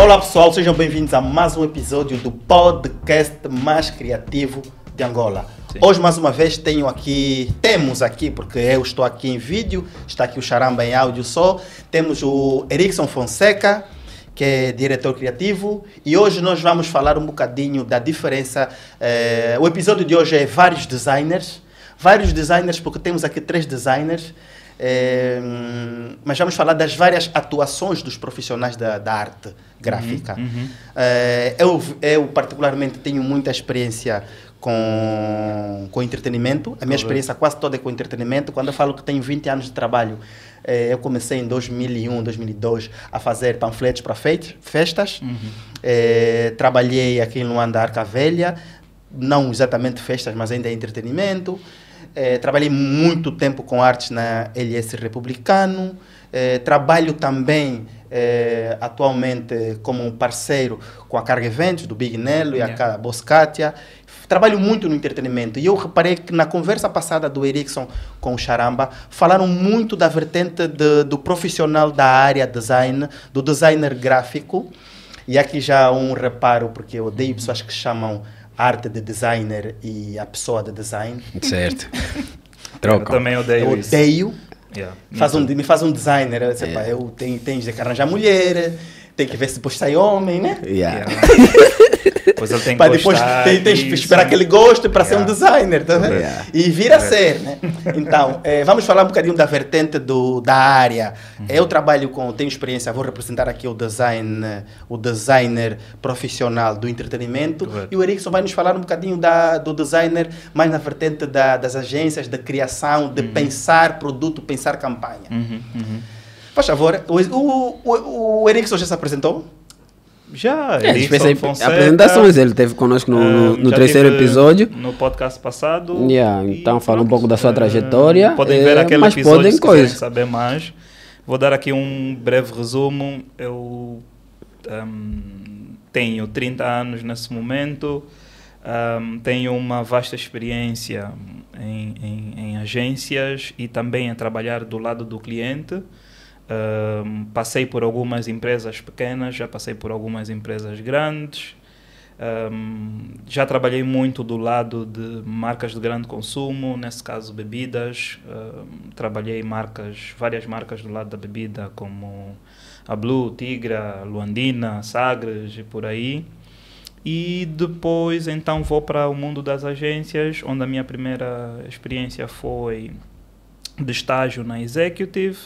Olá pessoal, sejam bem-vindos a mais um episódio do podcast mais criativo de Angola. Sim. Hoje mais uma vez temos aqui, porque eu estou aqui em vídeo, está aqui o Charamba em áudio só, temos o Erickson Fonseca, que é diretor criativo, e hoje nós vamos falar um bocadinho da diferença. O episódio de hoje é vários designers porque temos aqui 3 designers, mas vamos falar das várias atuações dos profissionais da arte gráfica. Eu particularmente tenho muita experiência com entretenimento. A minha experiência quase toda é com entretenimento. Quando eu falo que tenho 20 anos de trabalho, eu comecei em 2001, 2002 a fazer panfletos para festas. Trabalhei aqui em Luanda, Arca Velha, não exatamente festas, mas ainda é entretenimento. Trabalhei muito tempo com artes na LS Republicano. Trabalho também atualmente como um parceiro com a Carga Eventos, do Big Nelo e a Boscatia. Trabalho muito no entretenimento e eu reparei que na conversa passada do Erickson com o Charamba falaram muito da vertente do profissional da área design, do designer gráfico. E aqui já um reparo, porque eu odeio pessoas que chamam arte de designer e a pessoa de design. Certo. Troca. Eu também odeio isso. Odeio. Me faz um designer. Eu tenho que arranjar mulher, tem que ver se depois sai homem, né? Depois ele tem que depois tens que esperar que ele goste para ser um designer, tá vendo? E vir a ser, né? Então, vamos falar um bocadinho da vertente da área. Eu tenho experiência, vou representar aqui o designer profissional do entretenimento. E o Erickson vai nos falar um bocadinho do designer mais na vertente das agências, da criação, de pensar produto, pensar campanha. Por favor, o Erickson já se apresentou? Já, apresentações, ele teve conosco no terceiro episódio. No podcast passado. Então fala um pouco da sua trajetória. Podem ver aquele episódio se quiserem saber mais. Vou dar aqui um breve resumo. Eu tenho 30 anos nesse momento. Tenho uma vasta experiência em agências e também a trabalhar do lado do cliente. Passei por algumas empresas pequenas, já passei por algumas empresas grandes, já trabalhei muito do lado de marcas de grande consumo, nesse caso bebidas. Trabalhei várias marcas do lado da bebida, como a Blue, Tigra, Luandina, Sagres e por aí. E depois então vou para o mundo das agências, onde a minha primeira experiência foi de estágio na Executive.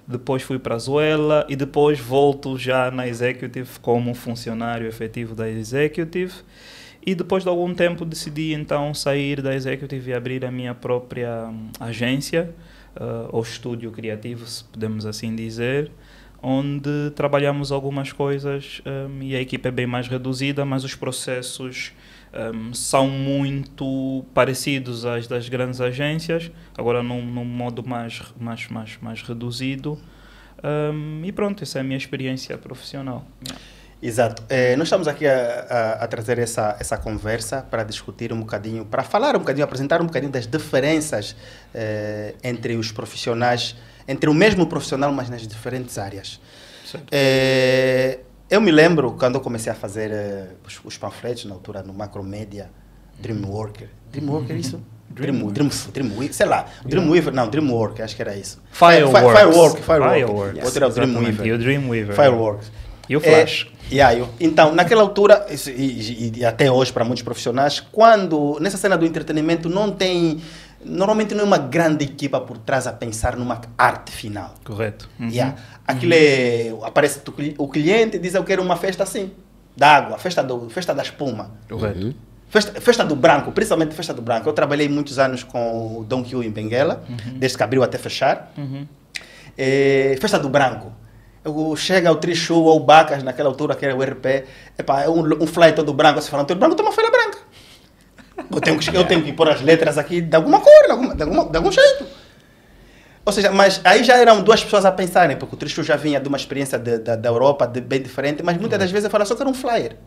Depois fui para a Zuela e depois volto já na Executive como funcionário efetivo da Executive. E depois de algum tempo decidi então sair da Executive e abrir a minha própria agência, ou estúdio criativo, se podemos assim dizer, onde trabalhamos algumas coisas e a equipe é bem mais reduzida, mas os processos são muito parecidos às das grandes agências, agora num modo mais reduzido. E pronto, essa é a minha experiência profissional. Exato. Nós estamos aqui a trazer essa conversa para discutir um bocadinho, para falar um bocadinho, apresentar um bocadinho das diferenças entre os profissionais, entre o mesmo profissional, mas nas diferentes áreas. Eu me lembro quando eu comecei a fazer os panfletos, na altura, no Macromédia, Dreamworker, isso? Dreamweaver, sei lá, Dreamweaver, não, Dreamworker, acho que era isso. Fireworks. Outro era o Dreamweaver. E o Dreamweaver. Fireworks. E o Flash. Então, naquela altura, e até hoje para muitos profissionais, nessa cena do entretenimento normalmente não é uma grande equipa por trás a pensar numa arte final. Correto. Aquilo aparece o cliente e diz: eu quero uma festa assim, da água, festa da espuma. Correto. Festa do branco, principalmente festa do branco. Eu trabalhei muitos anos com o Don Q em Benguela, desde que abriu até fechar. Festa do branco. Chega o Trichu ou o Bacas, naquela altura que era o RP, um flyer todo branco, você fala: o branco tem uma folha branca. Eu tenho que pôr as letras aqui de alguma cor, de algum jeito. Ou seja, mas aí já eram 2 pessoas a pensarem, porque o Trichu já vinha de uma experiência da Europa bem diferente, mas muitas das vezes eu falo: só quero um flyer.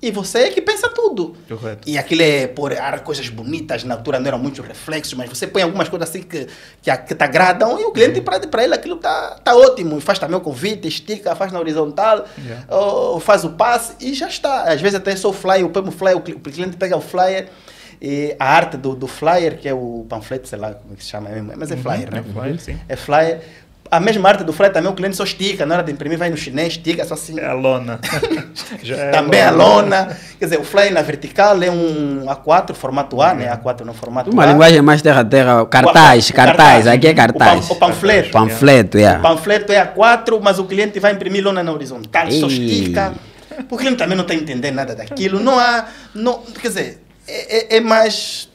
E você é que pensa tudo. Correto. E aquilo é pôr coisas bonitas, na altura não eram muitos reflexos, mas você põe algumas coisas assim que te agradam e o cliente, para ele, aquilo tá ótimo. E faz também o convite, estica, faz na horizontal, ou faz o passe e já está. Às vezes até só o flyer, o cliente pega o flyer, e a arte do flyer, que é o panfleto, sei lá como é que se chama, mas é flyer, né? Flyer, sim. É flyer. A mesma arte do flyer também, o cliente só estica, na hora de imprimir vai no chinês, estica, só assim. É a lona. Também a lona. Quer dizer, o flyer na vertical é um A4, formato A, né? A4 no formato Uma A. linguagem mais terra, cartaz, aqui é cartaz. O panfleto. Panfleto, O panfleto é A4, mas o cliente vai imprimir lona na horizontal, só estica. O cliente também não está entendendo nada daquilo. Quer dizer, é mais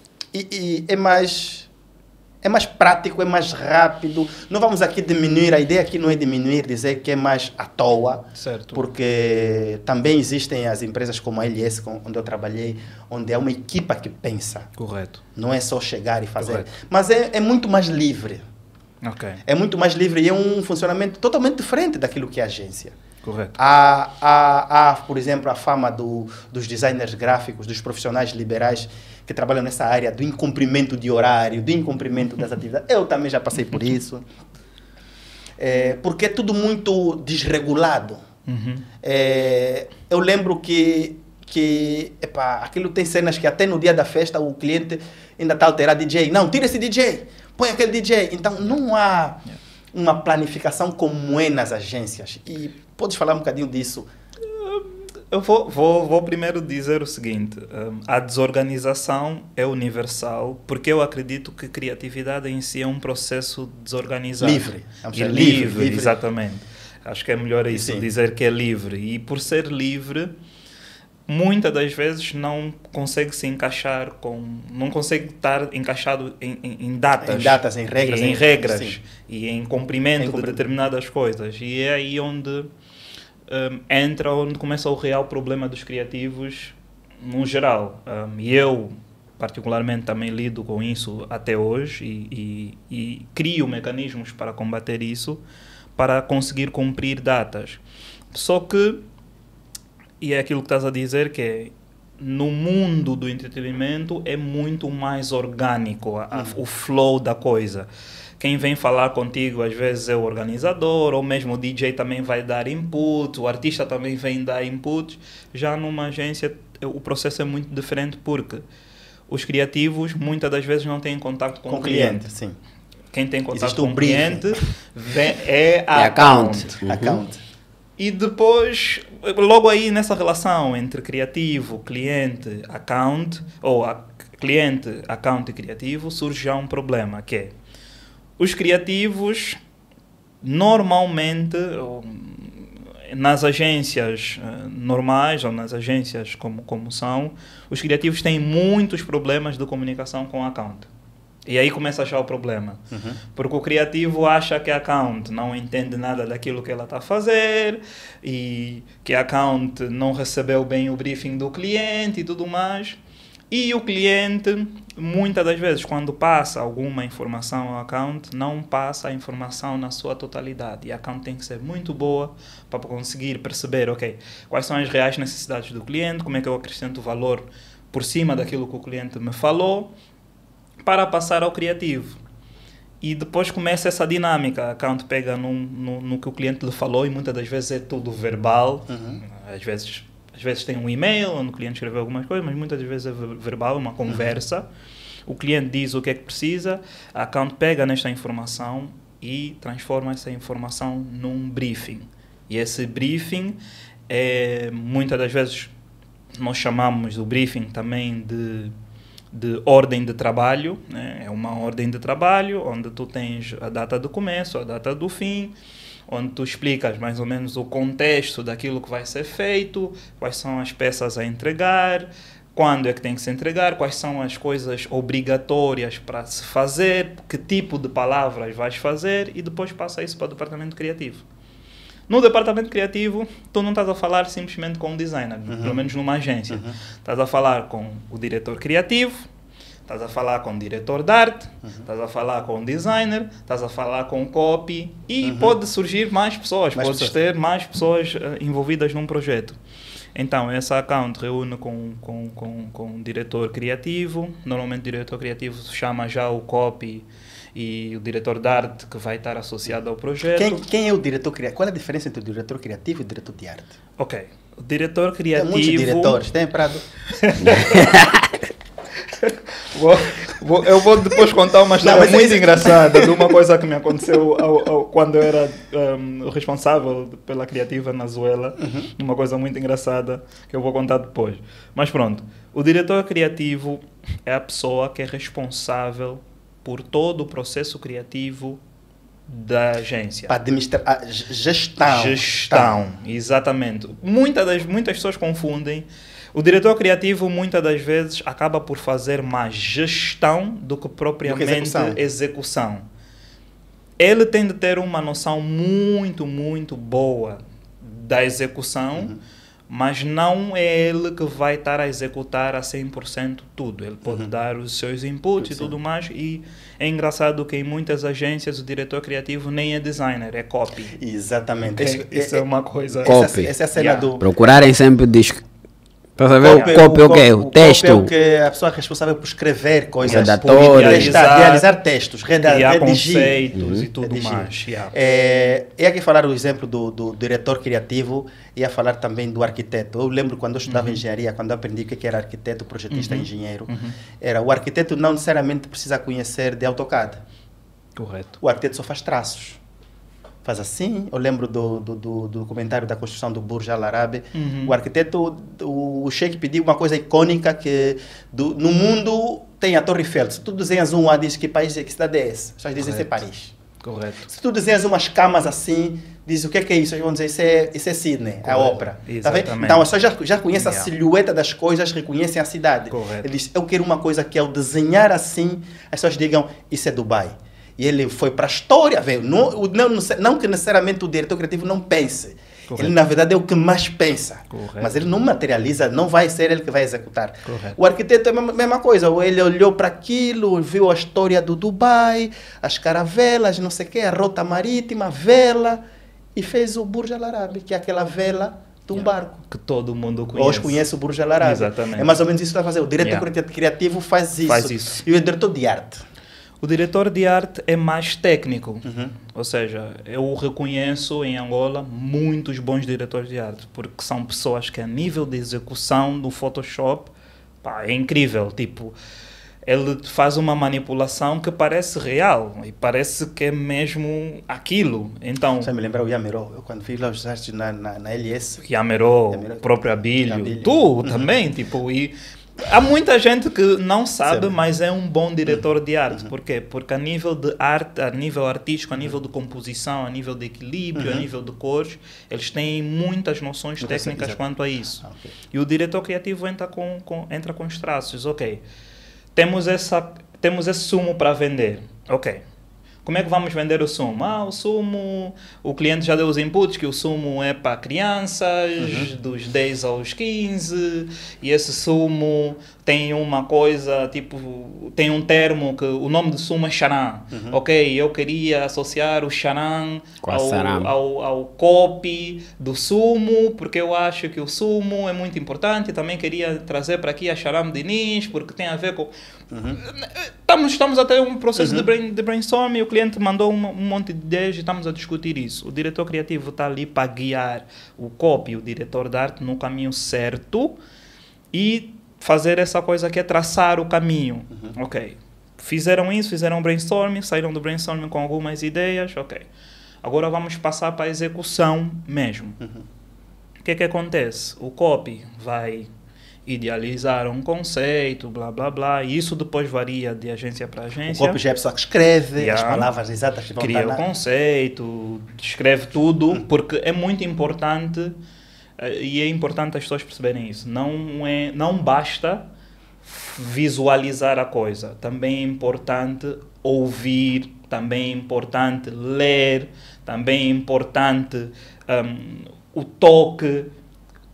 prático, é mais rápido. Não vamos aqui diminuir, a ideia aqui não é diminuir, dizer que é mais à toa. Certo. Porque também existem as empresas como a LS, onde eu trabalhei, onde é uma equipa que pensa. Correto. Não é só chegar e fazer. Correto. Mas é muito mais livre. Ok. É muito mais livre e é um funcionamento totalmente diferente daquilo que é a agência. Correto. Há, por exemplo, a fama dos designers gráficos, dos profissionais liberais que trabalham nessa área do incumprimento de horário, do incumprimento das atividades. Eu também já passei por isso. Porque é tudo muito desregulado. Eu lembro que aquilo tem cenas que até no dia da festa o cliente ainda está a alterar DJ. Não, tira esse DJ, põe aquele DJ. Então não há uma planificação como é nas agências. E podes falar um bocadinho disso? Eu vou primeiro dizer o seguinte, a desorganização é universal, porque eu acredito que criatividade em si é um processo desorganizado. Livre. Livre, exatamente. Acho que é melhor isso, Sim. dizer que é livre. E por ser livre, muitas das vezes não consegue se encaixar não consegue estar encaixado em datas. Em datas, em regras. Em regras. Sim. E em cumprimento de determinadas coisas. E é aí onde onde começa o real problema dos criativos no geral. E eu, particularmente, também lido com isso até hoje e crio mecanismos para combater isso, para conseguir cumprir datas. Só que, e é aquilo que estás a dizer, que é, no mundo do entretenimento é muito mais orgânico o flow da coisa. Quem vem falar contigo às vezes é o organizador, ou mesmo o DJ também vai dar input, o artista também vem dar input. Já numa agência o processo é muito diferente, porque os criativos muitas das vezes não têm contato com o cliente. Sim. Quem tem contato Existe com o cliente é account. Account. E depois, logo aí nessa relação entre criativo, cliente, account, ou cliente, account e criativo, surge já um problema, que é os criativos, normalmente, nas agências normais ou nas agências como são, os criativos têm muitos problemas de comunicação com o account. E aí começa a achar o problema. Porque o criativo acha que a account não entende nada daquilo que ela está a fazer e que a account não recebeu bem o briefing do cliente e tudo mais. E o cliente, muitas das vezes, quando passa alguma informação ao account, não passa a informação na sua totalidade. E a account tem que ser muito boa para conseguir perceber, ok, quais são as reais necessidades do cliente, como é que eu acrescento valor por cima daquilo que o cliente me falou, para passar ao criativo. E depois começa essa dinâmica. A account pega no que o cliente lhe falou e muitas das vezes é tudo verbal. Às vezes tem um e-mail onde o cliente escreveu algumas coisas, mas muitas das vezes é verbal, uma conversa. O cliente diz o que é que precisa, a account pega nesta informação e transforma essa informação num briefing. E esse briefing, muitas das vezes, nós chamamos o briefing também de ordem de trabalho, né? É uma ordem de trabalho onde tu tens a data do começo, a data do fim, onde tu explicas mais ou menos o contexto daquilo que vai ser feito, quais são as peças a entregar, quando é que tem que se entregar, quais são as coisas obrigatórias para se fazer, que tipo de palavras vais fazer, e depois passa isso para o departamento criativo. No departamento criativo, tu não estás a falar simplesmente com o designer, pelo menos numa agência. Estás a falar com o diretor criativo, estás a falar com o diretor de arte, estás a falar com o designer, estás a falar com o copy, e pode surgir mais pessoas, podes ter mais pessoas envolvidas num projeto. Então, essa account reúne com o diretor criativo. Normalmente o diretor criativo chama já o copy e o diretor de arte que vai estar associado ao projeto. Quem é o diretor criativo? Qual é a diferença entre o diretor criativo e o diretor de arte? Ok. O diretor criativo... Tem muitos diretores, tem Prado? Eu vou depois contar uma história muito engraçada de uma coisa que me aconteceu quando eu era responsável pela criativa na Zuela. Uma coisa muito engraçada que eu vou contar depois. Mas pronto, o diretor criativo é a pessoa que é responsável por todo o processo criativo da agência. Para administrar a gestão. Gestão, exatamente. Muitas pessoas confundem. O diretor criativo, muitas das vezes, acaba por fazer mais gestão do que propriamente execução. Ele tem de ter uma noção muito, muito boa da execução, mas não é ele que vai estar a executar a 100% tudo. Ele pode dar os seus inputs e tudo mais. E é engraçado que em muitas agências o diretor criativo nem é designer, é copy. Exatamente. Okay? Isso é uma coisa... Copy. Essa é a cena do... Procurarem sempre o disco. Para saber o copy, o texto. É o que a pessoa é responsável por escrever coisas, redatores, realizar textos, criar redigir conceitos e tudo mais. Ia aqui falar o exemplo do diretor criativo, ia falar também do arquiteto. Eu lembro quando eu estudava engenharia, quando eu aprendi o que era arquiteto, projetista, engenheiro, era o arquiteto não necessariamente precisa conhecer de AutoCAD. Correto. O arquiteto só faz traços. Faz assim. Eu lembro do documentário da construção do Burj Al Arab. O arquiteto, o Sheikh pediu uma coisa icônica que no mundo tem a Torre Eiffel. Se tu desenhas uma, diz que país, que cidade é essa? As pessoas dizem que é Paris. Correto. Se tu desenhas umas camas assim, diz o que é isso? Eles vão dizer isso é Sydney, a ópera. Tá vendo? Então as pessoas já conhecem a silhueta das coisas, reconhecem a cidade. Correto. Ele diz, eu quero uma coisa que ao desenhar assim, as pessoas digam, isso é Dubai. E ele foi para a história, velho. Não que necessariamente o diretor criativo não pense. Correto. Ele, na verdade, é o que mais pensa. Correto. Mas ele não materializa, não vai ser ele que vai executar. Correto. O arquiteto é a mesma coisa. Ele olhou para aquilo, viu a história do Dubai, as caravelas, não sei o quê, a rota marítima, a vela, e fez o Burj Al Arab, que é aquela vela de um barco. Que todo mundo conhece. Hoje conhece o Burj Al Arab. Exatamente. É mais ou menos isso que vai fazer. O diretor criativo faz isso. E o diretor de arte? O diretor de arte é mais técnico. Ou seja, eu reconheço em Angola muitos bons diretores de arte, porque são pessoas que a nível de execução do Photoshop, pá, é incrível. Tipo, ele faz uma manipulação que parece real e parece que é mesmo aquilo. Então, você me lembra o Yamero? Eu quando fiz lá os artes na LS. Yamero, o próprio Abílio. Tu também, tipo... Há muita gente que não sabe, mas é um bom diretor de arte. Por quê? Porque a nível de arte, a nível artístico, a nível de composição, a nível de equilíbrio, a nível de cores, eles têm muitas noções técnicas quanto a isso. E o diretor criativo entra com os traços. Ok, temos esse sumo para vender. Ok. Como é que vamos vender o sumo? O sumo, o cliente já deu os inputs que o sumo é para crianças, dos 10 aos 15, e esse sumo tem uma coisa, tipo, tem um termo que o nome do sumo é charan. Ok, eu queria associar o charan ao copy do sumo, porque eu acho que o sumo é muito importante. Também queria trazer para aqui a Charam Diniz, porque tem a ver com... Estamos até um processo de brainstorming, e o cliente mandou um monte de ideias e estamos a discutir isso. O diretor criativo está ali para guiar o copy, o diretor de arte, no caminho certo e fazer essa coisa que é traçar o caminho. Ok. Fizeram isso, fizeram brainstorming, saíram do brainstorming com algumas ideias, ok. Agora vamos passar para a execução mesmo. O que acontece? O copy vai idealizar um conceito, blá blá blá, e isso depois varia de agência para agência. O copy já é a pessoa que escreve as palavras exatas que vão cria o conceito, escreve tudo, porque é muito importante, e é importante as pessoas perceberem isso. Não basta visualizar a coisa, também é importante ouvir, também é importante ler, também é importante o toque.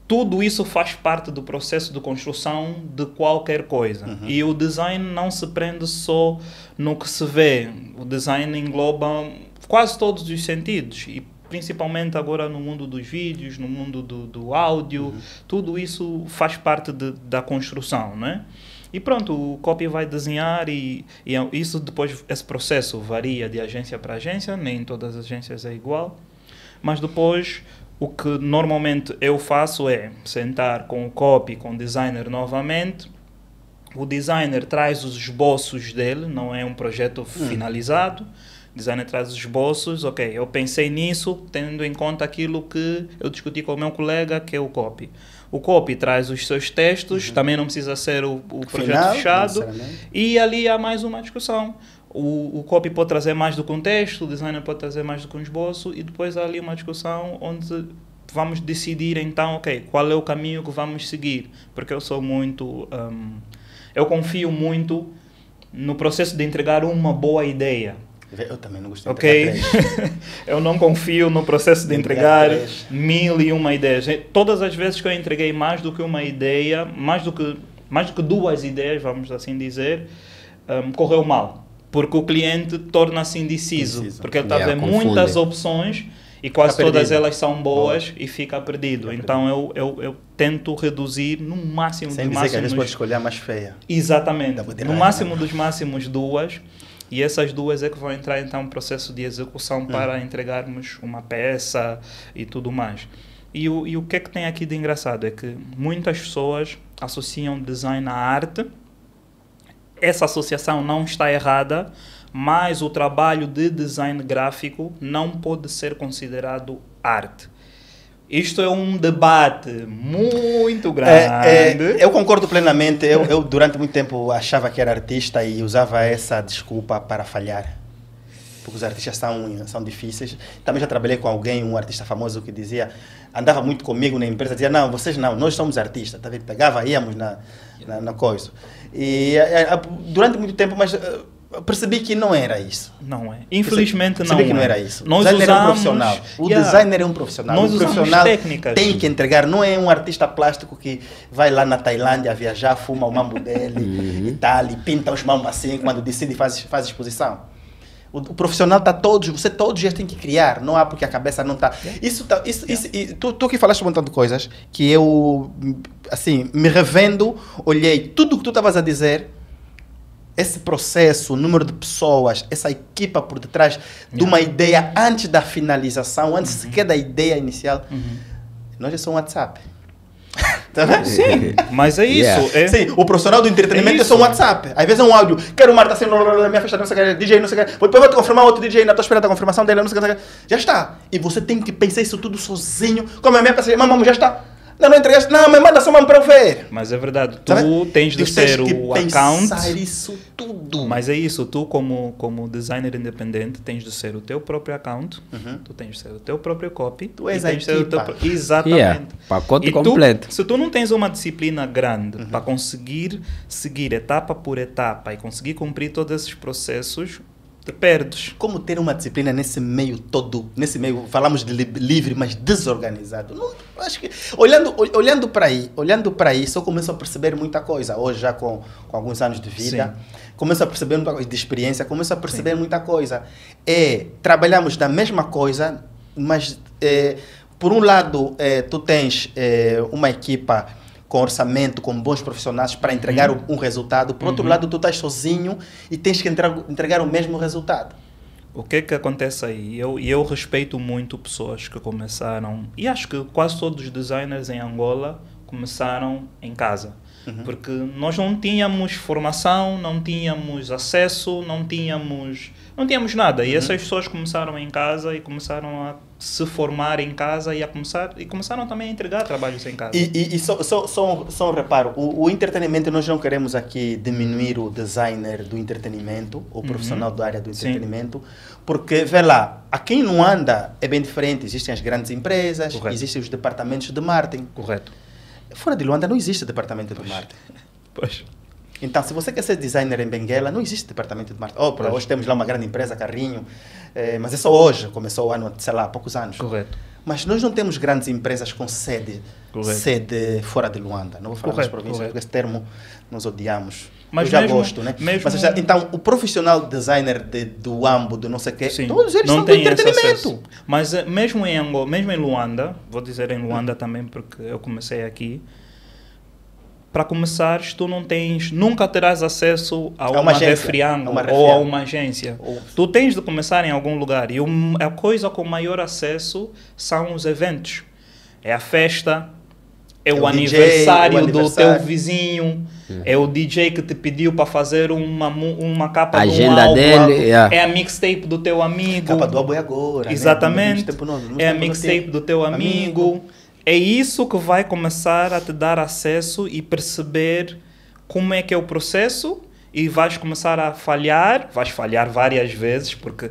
Tudo isso faz parte do processo de construção de qualquer coisa. E o design não se prende só no que se vê. O design engloba quase todos os sentidos. E principalmente agora no mundo dos vídeos, no mundo do áudio, tudo isso faz parte da construção, né? E pronto, o copy vai desenhar e isso depois, esse processo varia de agência para agência, nem todas as agências é igual, mas depois o que normalmente eu faço é sentar com o copy, com o designer novamente. O designer traz os esboços dele, não é um projeto finalizado. O designer traz os esboços, ok, eu pensei nisso, tendo em conta aquilo que eu discuti com o meu colega, que é o copy. O copy traz os seus textos, também não precisa ser o projeto fechado, e ali há mais uma discussão. O copy pode trazer mais do que um texto, o designer pode trazer mais do que um esboço, e depois há ali uma discussão onde vamos decidir então, ok, qual é o caminho que vamos seguir, porque eu sou muito... eu confio muito no processo de entregar uma boa ideia. Eu também não gosto de entregar eu não confio no processo de entregar 1001 ideias. Todas as vezes que eu entreguei mais do que uma ideia, mais do que duas ideias, vamos assim dizer, correu mal. Porque o cliente torna-se indeciso. Porque ele está a ver muitas opções e quase todas elas são boas e fica perdido. Então eu tento reduzir no máximo sem dizer que às vezes pode escolher a mais feia. Exatamente. No máximo dos máximos duas. E essas duas é que vão entrar então no processo de execução para entregarmos uma peça e tudo mais. E o que é que tem aqui de engraçado é que muitas pessoas associam design à arte. Essa associação não está errada, mas o trabalho de design gráfico não pode ser considerado arte. Isto é um debate muito grande. Eu concordo plenamente. Eu durante muito tempo achava que era artista e usava essa desculpa para falhar. Porque os artistas são difíceis. Também já trabalhei com alguém, um artista famoso que dizia, andava muito comigo na empresa, dizia, não, vocês não, nós somos artistas. Tá vendo? Pegava, íamos na coisa. E durante muito tempo, mas... percebi que não era isso. Não é. Infelizmente percebi que não era isso. O designer é um profissional. O designer é um profissional. Nós o profissional técnicas. Tem que entregar. Não é um artista plástico que vai lá na Tailândia viajar, fuma o mambo dele e tal, e pinta os mambos assim, quando decide faz exposição. O profissional está você todos os dias tem que criar. Não há porque a cabeça não está. Tu que falaste um montão de coisas que eu, assim, me revendo, olhei tudo o que tu estavas a dizer. Esse processo, o número de pessoas, essa equipa por detrás de uma ideia antes da finalização, antes sequer da ideia inicial, nós é só um WhatsApp. Tá vendo? Sim, mas é isso. Sim, o profissional do entretenimento é só um WhatsApp. Às vezes é um áudio. Quero o Marta assim, minha festa, não sei o que, DJ, não sei o que. Depois vou te confirmar outro DJ, na tua espera da confirmação dele, não sei o que. Já está. E você tem que pensar isso tudo sozinho. Como a minha pessoa, mamãe, já está. Não entregaste. Não, mas manda só uma para eu ver. Mas é verdade. Tu tens de ser o account. Isso tudo. Mas é isso. Tu, como designer independente, tens de ser o teu próprio account. Tu tens de ser o teu próprio copy. Tu és a equipa. Exatamente. Pacote completo. Se tu não tens uma disciplina grande para conseguir seguir etapa por etapa e conseguir cumprir todos esses processos, te perdes. Como ter uma disciplina nesse meio todo, falamos de livre, mas desorganizado? Não, acho que, olhando para isso, eu começo a perceber muita coisa. Hoje, já com alguns anos de vida, começo a perceber muita coisa, de experiência, começo a perceber muita coisa. Trabalhamos da mesma coisa, mas, por um lado, tu tens uma equipa com orçamento, com bons profissionais para entregar um resultado. Por outro lado, tu estás sozinho e tens que entregar o mesmo resultado. O que é que acontece aí? Eu respeito muito pessoas que começaram, e acho que quase todos os designers em Angola começaram em casa. Porque nós não tínhamos formação, não tínhamos acesso, não tínhamos nada. E essas pessoas começaram em casa e começaram a se formar em casa e começaram também a entregar trabalhos em casa. E só um reparo, o entretenimento, nós não queremos aqui diminuir o designer do entretenimento, o profissional da área do entretenimento, porque, vê lá, a quem não anda é bem diferente. Existem as grandes empresas, existem os departamentos de marketing. Correto. Fora de Luanda não existe departamento de marketing. Pois. Então, se você quer ser designer em Benguela, não existe departamento de marketing. Hoje temos lá uma grande empresa, Carrinho, mas é só hoje, começou o ano, sei lá, há poucos anos. Correto. Mas nós não temos grandes empresas com sede fora de Luanda. Não vou falar das províncias, porque esse termo nós odiamos. Mas eu já mesmo, gosto, né? Mesmo... Mas, então, o profissional designer do AMBO, do não sei o quê, sim, todos eles não são do tem entretenimento. Mas mesmo em Angola, mesmo em Luanda, vou dizer em Luanda também, porque eu comecei aqui, para começares, tu nunca terás acesso a uma refriango ou a uma agência. Tu tens de começar em algum lugar. E a coisa com maior acesso são os eventos. É a festa, é o aniversário do teu vizinho, é o DJ que te pediu para fazer uma capa de um álbum, dele, é a mixtape do teu amigo. A capa do álbum é agora. Exatamente. Né? É a mixtape do teu amigo. É isso que vai começar a te dar acesso e perceber como é que é o processo e vais começar a falhar. Vais falhar várias vezes, porque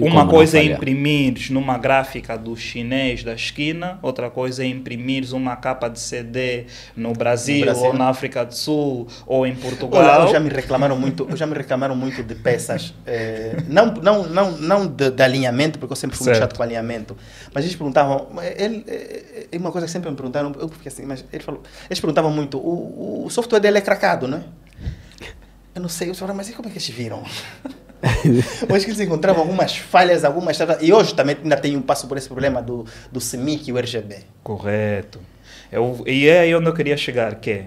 uma coisa é imprimires numa gráfica do chinês da esquina, outra coisa é imprimires uma capa de CD no Brasil ou na África do Sul ou em Portugal. Olha, já me reclamaram muito de peças, não de alinhamento, porque eu sempre fui muito chato com alinhamento, mas eles perguntavam, uma coisa que sempre me perguntaram, eu fiquei assim, mas eles perguntavam muito, o software dele é cracado, não é? Eu não sei, eu falei, mas e como é que eles viram? Eu acho que eles encontravam algumas falhas, e hoje também ainda passo por esse problema do CMYK e o RGB. Correto. E é aí onde eu queria chegar, que é,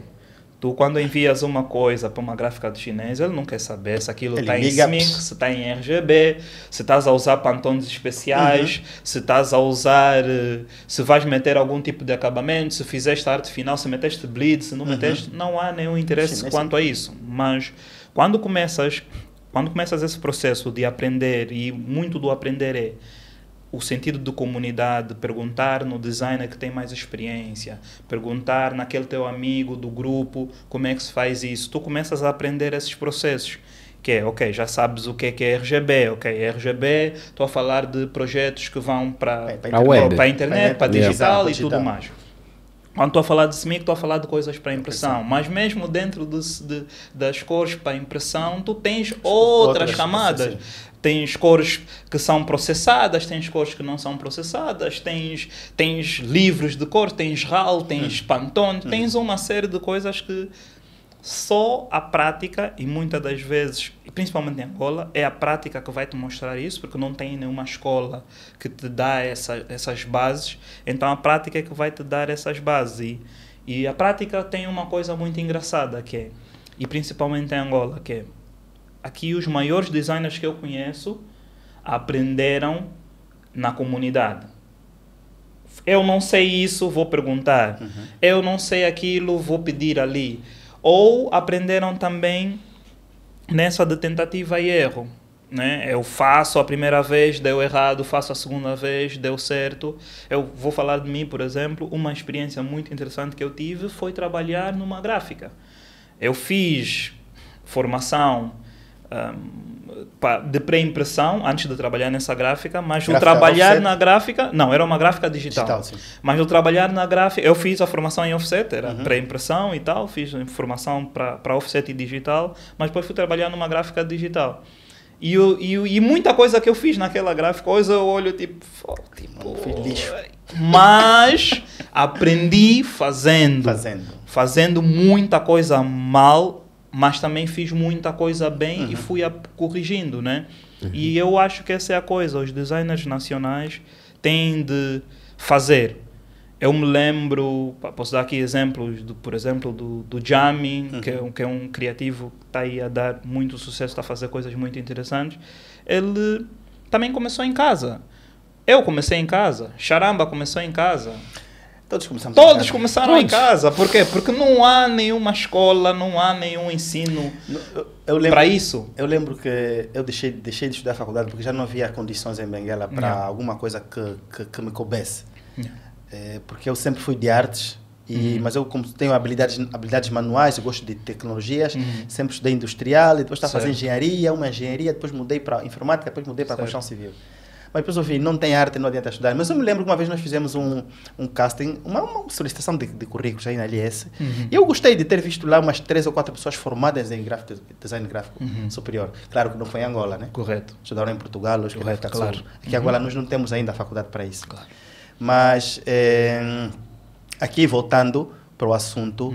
tu quando envias uma coisa para uma gráfica de chinês, ele não quer saber se aquilo está em CMYK, se está em RGB, se estás a usar pantones especiais, se estás a usar, se vais meter algum tipo de acabamento, se fizeste arte final, se meteste bleed, se não meteste, não há nenhum interesse quanto a isso. Mas quando começas esse processo de aprender, e muito do aprender é o sentido de comunidade, perguntar no designer que tem mais experiência, perguntar naquele teu amigo do grupo como é que se faz isso. Tu começas a aprender esses processos, que é, ok, já sabes o que é RGB, ok, RGB, estou a falar de projetos que vão para a internet, para digital e tudo mais. Quando estou a falar de CMYK, estou a falar de coisas para impressão. Mas mesmo dentro das cores para impressão, tu tens outras camadas. Tens cores que são processadas, tens cores que não são processadas, tens livros de cor, tens RAL, tens Pantone, tens uma série de coisas que só a prática, e muitas das vezes, e principalmente em Angola, é a prática que vai te mostrar isso, porque não tem nenhuma escola que te dá essas bases, então a prática é que vai te dar essas bases. E a prática tem uma coisa muito engraçada, que é, e principalmente em Angola, que é, aqui os maiores designers que eu conheço aprenderam na comunidade. Eu não sei isso, vou perguntar. Eu não sei aquilo, vou pedir ali. Ou aprenderam também nessa de tentativa e erro. Né? Eu faço a primeira vez, deu errado, faço a segunda vez, deu certo. Eu vou falar de mim, por exemplo, uma experiência muito interessante que eu tive foi trabalhar numa gráfica. Eu fiz formação de pré-impressão antes de trabalhar nessa gráfica, mas o trabalhar offset? Na gráfica, não, era uma gráfica digital mas o trabalhar na gráfica, eu fiz a formação em offset, era pré-impressão e tal, fiz formação para offset e digital, mas depois fui trabalhar numa gráfica digital. E muita coisa que eu fiz naquela gráfica, hoje eu olho tipo fiz lixo. Mas aprendi fazendo muita coisa mal, mas também fiz muita coisa bem e fui corrigindo, né? E eu acho que essa é a coisa, os designers nacionais têm de fazer. Eu me lembro, posso dar aqui exemplos, por exemplo, do Jami, que é um criativo que está aí a dar muito sucesso, está a fazer coisas muito interessantes. Ele também começou em casa. Eu comecei em casa, Charamba começou em casa. Todos começaram em casa. Por quê? Porque não há nenhuma escola, não há nenhum ensino para isso. Eu lembro que eu deixei de estudar a faculdade porque já não havia condições em Benguela para alguma coisa que me coubesse. Porque eu sempre fui de artes, mas eu como tenho habilidades manuais, eu gosto de tecnologias, sempre estudei industrial, e depois estava fazendo uma engenharia, depois mudei para informática, depois mudei para construção civil. Mas depois eu vi, não tem arte, não adianta estudar. Mas eu me lembro que uma vez nós fizemos um casting, uma solicitação de currículos aí na LS. E eu gostei de ter visto lá umas 3 ou 4 pessoas formadas em design gráfico superior. Claro que não foi em Angola, né? Correto. Estudaram em Portugal, correto, claro. Aqui em Angola nós não temos ainda a faculdade para isso. Claro. Mas aqui, voltando para o assunto,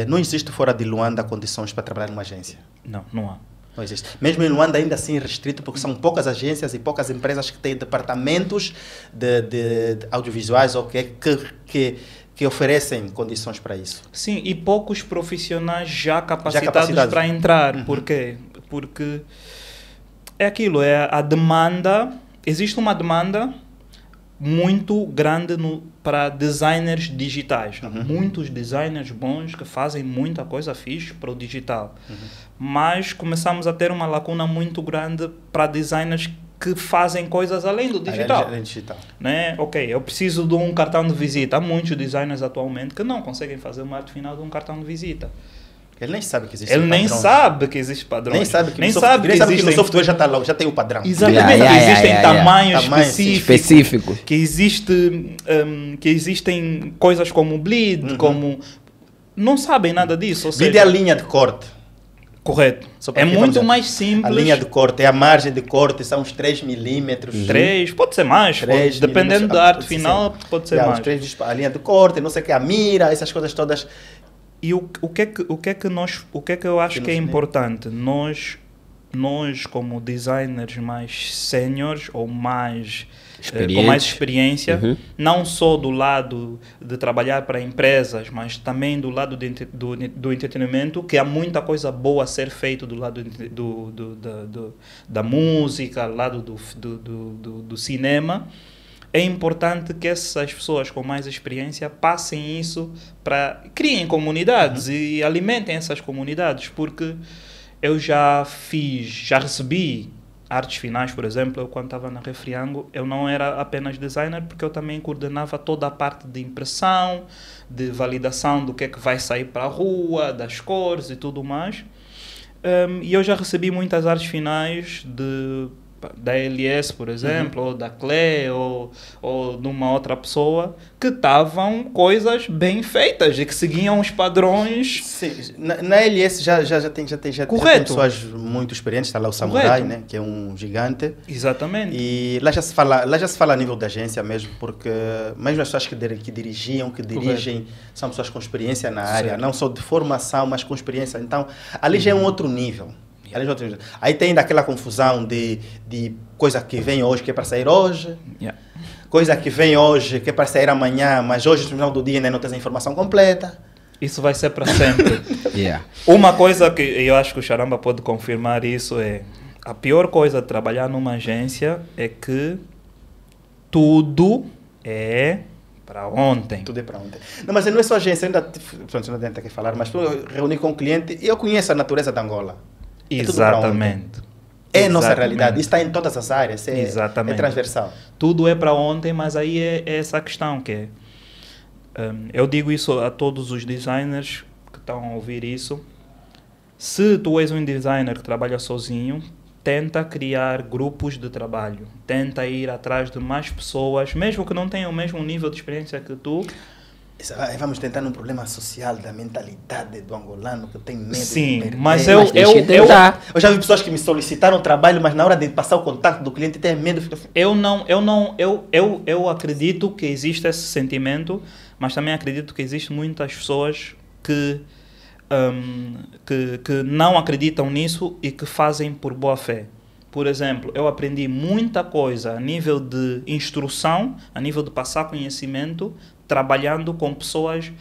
não existe fora de Luanda condições para trabalhar numa agência? Não, não há. Não existe. Mesmo em Luanda ainda assim restrito, porque são poucas agências e poucas empresas que têm departamentos de audiovisuais ou que oferecem condições para isso. Sim, e poucos profissionais já capacitados para entrar. Por quê? Porque é aquilo, é a demanda, existe uma demanda muito grande para designers digitais. Muitos designers bons que fazem muita coisa fixe para o digital. Mas começamos a ter uma lacuna muito grande para designers que fazem coisas além do digital. Além do digital. Né? Ok, eu preciso de um cartão de visita. Há muitos designers atualmente que não conseguem fazer uma arte final de um cartão de visita. Ele nem sabe que existe padrões. Ele nem sabe que existe padrões. Nem sabe que no software já está logo, já tem o padrão. Exatamente. Que existem tamanhos específicos. Que existem coisas como bleed, como... Não sabem nada disso. Bleed é a linha de corte. Correto. É muito mais simples. A linha de corte, é a margem de corte, são uns 3 milímetros. 3, pode ser mais. Dependendo da arte final, pode ser mais. A linha de corte, não sei o que, a mira, essas coisas todas. E o que é que eu acho que é importante? Nós como designers mais seniors ou mais com mais experiência, não só do lado de trabalhar para empresas, mas também do lado do entretenimento, que há muita coisa boa a ser feito do lado da música, do lado do cinema. É importante que essas pessoas com mais experiência passem isso criem comunidades e alimentem essas comunidades, porque eu já recebi artes finais, por exemplo. Eu quando estava na Refriango, eu não era apenas designer, porque eu também coordenava toda a parte de impressão, de validação do que é que vai sair para a rua, das cores e tudo mais. E eu já recebi muitas artes finais da LS, por exemplo, ou da CLE, ou de uma outra pessoa, que estavam coisas bem feitas e que seguiam os padrões. Sim, na LS já tem pessoas muito experientes. Está lá o Samurai, né, que é um gigante. Exatamente. E lá já se fala a nível da agência mesmo, porque mesmo as pessoas que dirigem são pessoas com experiência na área, certo. Não só de formação, mas com experiência. Então, ali já é um outro nível. Aí tem daquela confusão de coisa que vem hoje que é para sair hoje, coisa que vem hoje que é para sair amanhã, mas hoje no final do dia ainda não tens a informação completa. Isso vai ser para sempre. Uma coisa que eu acho que o Charamba pode confirmar isso é: a pior coisa de trabalhar numa agência é que tudo é para ontem. Tudo é para ontem. Não, mas não é só agência, ainda não tem que falar, mas reunir com o cliente, eu conheço a natureza da Angola. Exatamente. É a nossa realidade. Isso está em todas as áreas. É transversal. Tudo é para ontem, mas aí é essa a questão que é. Eu digo isso a todos os designers que estão a ouvir isso. Se tu és um designer que trabalha sozinho, tenta criar grupos de trabalho. Tenta ir atrás de mais pessoas, mesmo que não tenham o mesmo nível de experiência que tu. Vamos tentar num problema social da mentalidade do angolano que tem medo. Sim, de perder. Mas eu já vi pessoas que me solicitaram trabalho, mas na hora de passar o contato do cliente tem medo. Eu acredito que existe esse sentimento, mas também acredito que existem muitas pessoas que não acreditam nisso e que fazem por boa fé. Por exemplo, eu aprendi muita coisa a nível de instrução, a nível de passar conhecimento, trabalhando com pessoas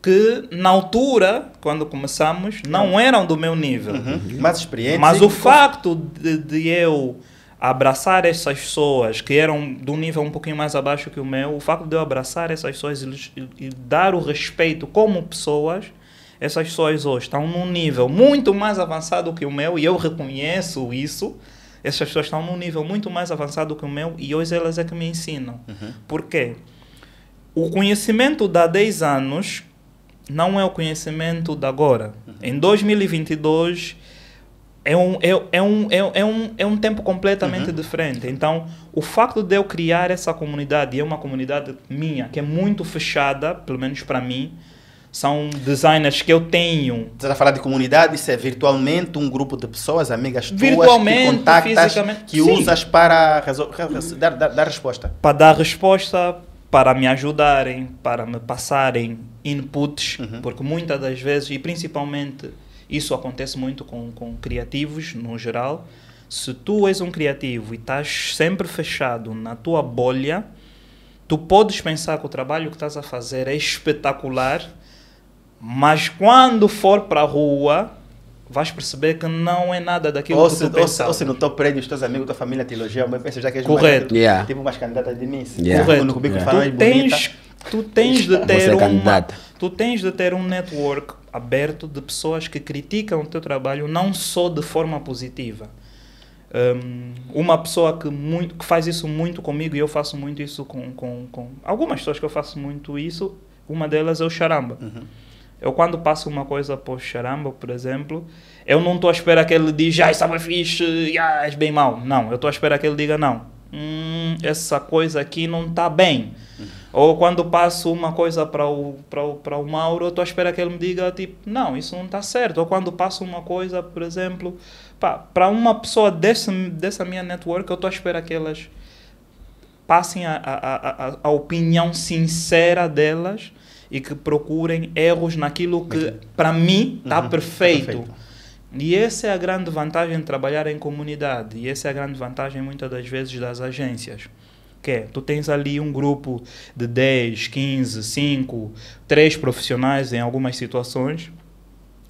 que, na altura, quando começamos, não eram do meu nível. Mais experientes. Mas o facto de eu abraçar essas pessoas que eram de um nível um pouquinho mais abaixo que o meu, o facto de eu abraçar essas pessoas e dar o respeito como pessoas, essas pessoas hoje estão num nível muito mais avançado que o meu, e eu reconheço isso. Essas pessoas estão num nível muito mais avançado que o meu, e hoje elas é que me ensinam. Por quê? O conhecimento de há 10 anos não é o conhecimento de agora. Em 2022 é um tempo completamente diferente. Então, o facto de eu criar essa comunidade, e é uma comunidade minha, que é muito fechada, pelo menos para mim, são designers que eu tenho. Você está a falar de comunidade, isso é virtualmente um grupo de pessoas, amigas tuas, virtualmente, que contactas, fisicamente, que usas para dar resposta. Para dar resposta para me ajudarem, para me passarem inputs, porque muitas das vezes, e principalmente isso acontece muito com criativos no geral, se tu és um criativo e estás sempre fechado na tua bolha, tu podes pensar que o trabalho que estás a fazer é espetacular, mas quando for para a rua, vais perceber que não é nada daquilo que tu pensava. Ou se no teu prédio os teus amigos, tua família te elogiam, mas pensa já que és correto. Mais, tipo umas candidatas de Miss. Correto. No currículo fala mais bonita. Tu tens de ter Você é candidata. tu tens de ter um network aberto de pessoas que criticam o teu trabalho não só de forma positiva. Uma pessoa que faz isso muito comigo, e eu faço muito isso com algumas pessoas que eu faço muito isso, uma delas é o Charamba. Eu quando passo uma coisa para o Charamba, por exemplo, eu não estou à espera que ele diga, isso é fixe, és bem mau. Não, eu estou à espera que ele diga, não, essa coisa aqui não está bem. Ou quando passo uma coisa para o Mauro, eu estou à espera que ele me diga, tipo, não, isso não está certo. Ou quando passo uma coisa, por exemplo, para uma pessoa dessa minha network, eu estou à espera que elas passem a opinião sincera delas e que procurem erros naquilo que, para mim, está perfeito. E essa é a grande vantagem de trabalhar em comunidade. E essa é a grande vantagem, muitas das vezes, das agências. Que é, tu tens ali um grupo de 10, 15, 5, 3 profissionais em algumas situações,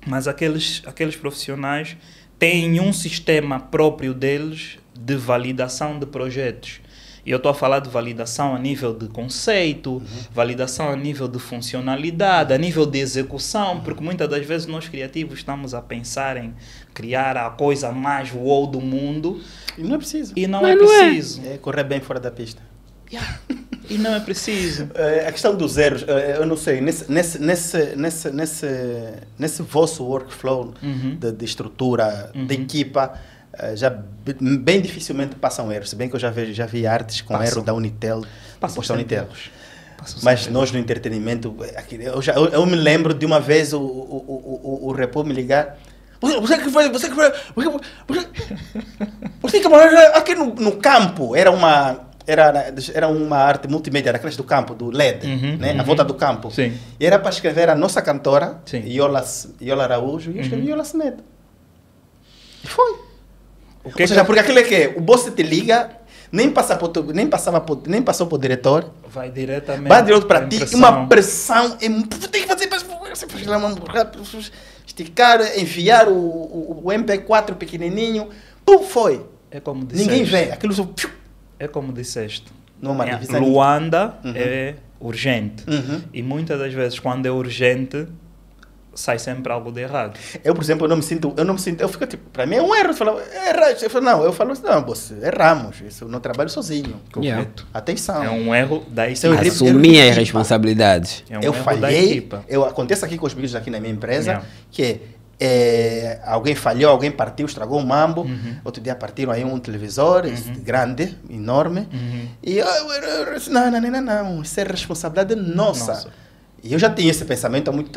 mas aqueles profissionais têm um sistema próprio deles de validação de projetos. E eu estou a falar de validação a nível de conceito, validação a nível de funcionalidade, a nível de execução, porque muitas das vezes nós criativos estamos a pensar em criar a coisa mais wow do mundo. E não é preciso. E não é preciso. É correr bem fora da pista. E não é preciso. A questão dos erros, eu não sei, nesse vosso workflow de estrutura, de equipa, já bem dificilmente passam erros. Se bem que eu já vi artes com erro da Unitel, posta Unitel. Mas nós no entretenimento, eu me lembro de uma vez o Repo me ligar. Você que foi aqui no campo, era uma arte multimédia, daquelas do campo, do LED, né? A volta do campo. Sim. E era para escrever a nossa cantora, Sim. Iola Araújo, e eu escrevi Iola Semedo. E foi. Ou seja, porque aquilo é que o boss te liga, nem passou para o diretor, vai direto para ti, uma pressão, tem que fazer, esticar, enviar o MP4 pequenininho, pum, foi. É como disseste. Ninguém vê, aquilo só... É como disseste. Luanda é urgente. E muitas das vezes, quando é urgente, sai sempre algo de errado. Eu, por exemplo, eu não me sinto, eu fico tipo, para mim é um erro. Eu falo assim, não, você, erramos, isso eu não trabalho sozinho. Correto. Atenção. É um erro da equipa. Assumir as responsabilidades. É um eu erro falhei, da equipa. Acontece aqui com os meninos aqui na minha empresa, que alguém falhou, alguém partiu, estragou um mambo, outro dia partiram aí um televisor grande, enorme, e não, isso é responsabilidade nossa. E eu já tenho esse pensamento há muito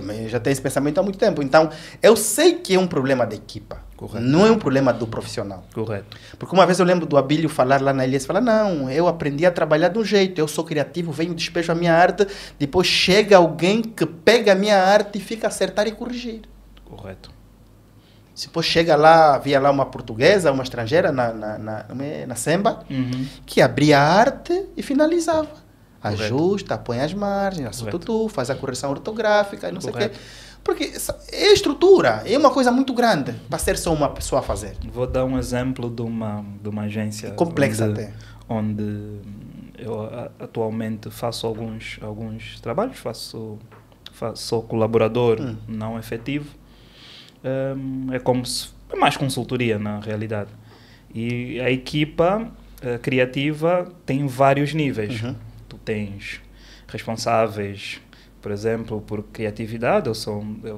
tempo. Então, eu sei que é um problema da equipa. Correto. Não é um problema do profissional. Correto. Porque uma vez eu lembro do Abílio falar lá na LS, falar, não, eu aprendi a trabalhar de um jeito, eu sou criativo, venho, despejo a minha arte, depois chega alguém que pega a minha arte e fica a acertar e corrigir. Correto. Depois chega lá, havia lá uma portuguesa, uma estrangeira na Semba, que abria a arte e finalizava. Ajusta, põe as margens, assunto tu, faz a correção ortográfica e não sei o quê. Porque é estrutura, é uma coisa muito grande para ser só uma pessoa a fazer. Vou dar um exemplo de uma agência complexa onde eu atualmente faço alguns trabalhos, sou colaborador não efetivo. É mais consultoria na realidade. E a equipa criativa tem vários níveis. Tu tens responsáveis, por exemplo, por criatividade, eu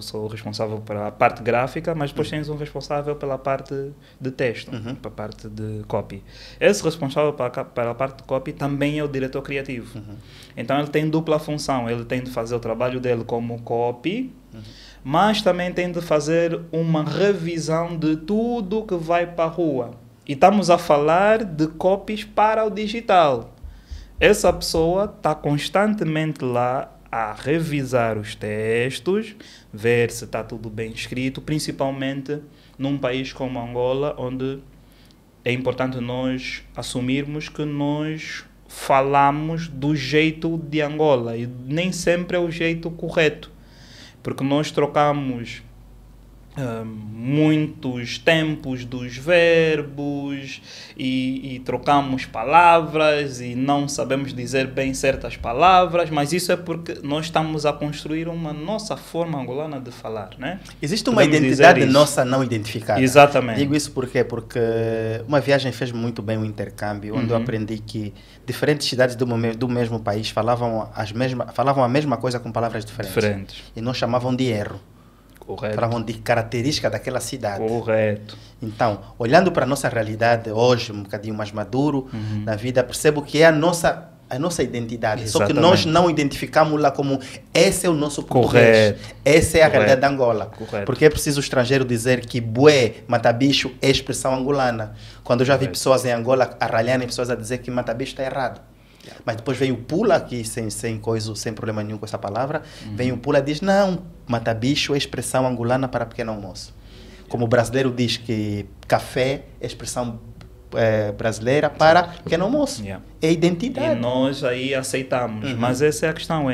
sou responsável pela parte gráfica, mas depois tens um responsável pela parte de texto, pela parte de copy. Esse responsável pela parte de copy também é o diretor criativo. Então ele tem dupla função, ele tem de fazer o trabalho dele como copy, mas também tem de fazer uma revisão de tudo que vai para a rua. E estamos a falar de copies para o digital. essa pessoa está constantemente lá a revisar os textos, ver se está tudo bem escrito, principalmente num país como Angola, onde é importante nós assumirmos que nós falamos do jeito de Angola e nem sempre é o jeito correto, porque nós trocamos muitos tempos dos verbos e trocamos palavras e não sabemos dizer bem certas palavras, mas isso é porque nós estamos a construir uma nossa forma angolana de falar, né? Existe uma identidade nossa não identificada. Exatamente. Digo isso porque uma viagem fez muito bem o intercâmbio, onde eu aprendi que diferentes cidades do mesmo país falavam a mesma coisa com palavras diferentes. E nós chamavam de erro. Correto. Falavam de característica daquela cidade. Correto. Então, olhando para a nossa realidade hoje, um bocadinho mais maduro na vida, percebo que é a nossa identidade. Exatamente. Só que nós não identificamos lá como esse é o nosso português. Essa é a realidade de Angola. Correto. Porque é preciso o estrangeiro dizer que bué, matabicho é expressão angolana. Quando eu já vi pessoas em Angola arralharem pessoas a dizer que matabicho está errado. Mas depois vem o pula aqui sem problema nenhum com essa palavra. Vem o pula e diz, não, matabicho é expressão angolana para pequeno almoço. Como o brasileiro diz que café é expressão brasileira para pequeno almoço. É identidade. E nós aí aceitamos. Mas essa é a questão,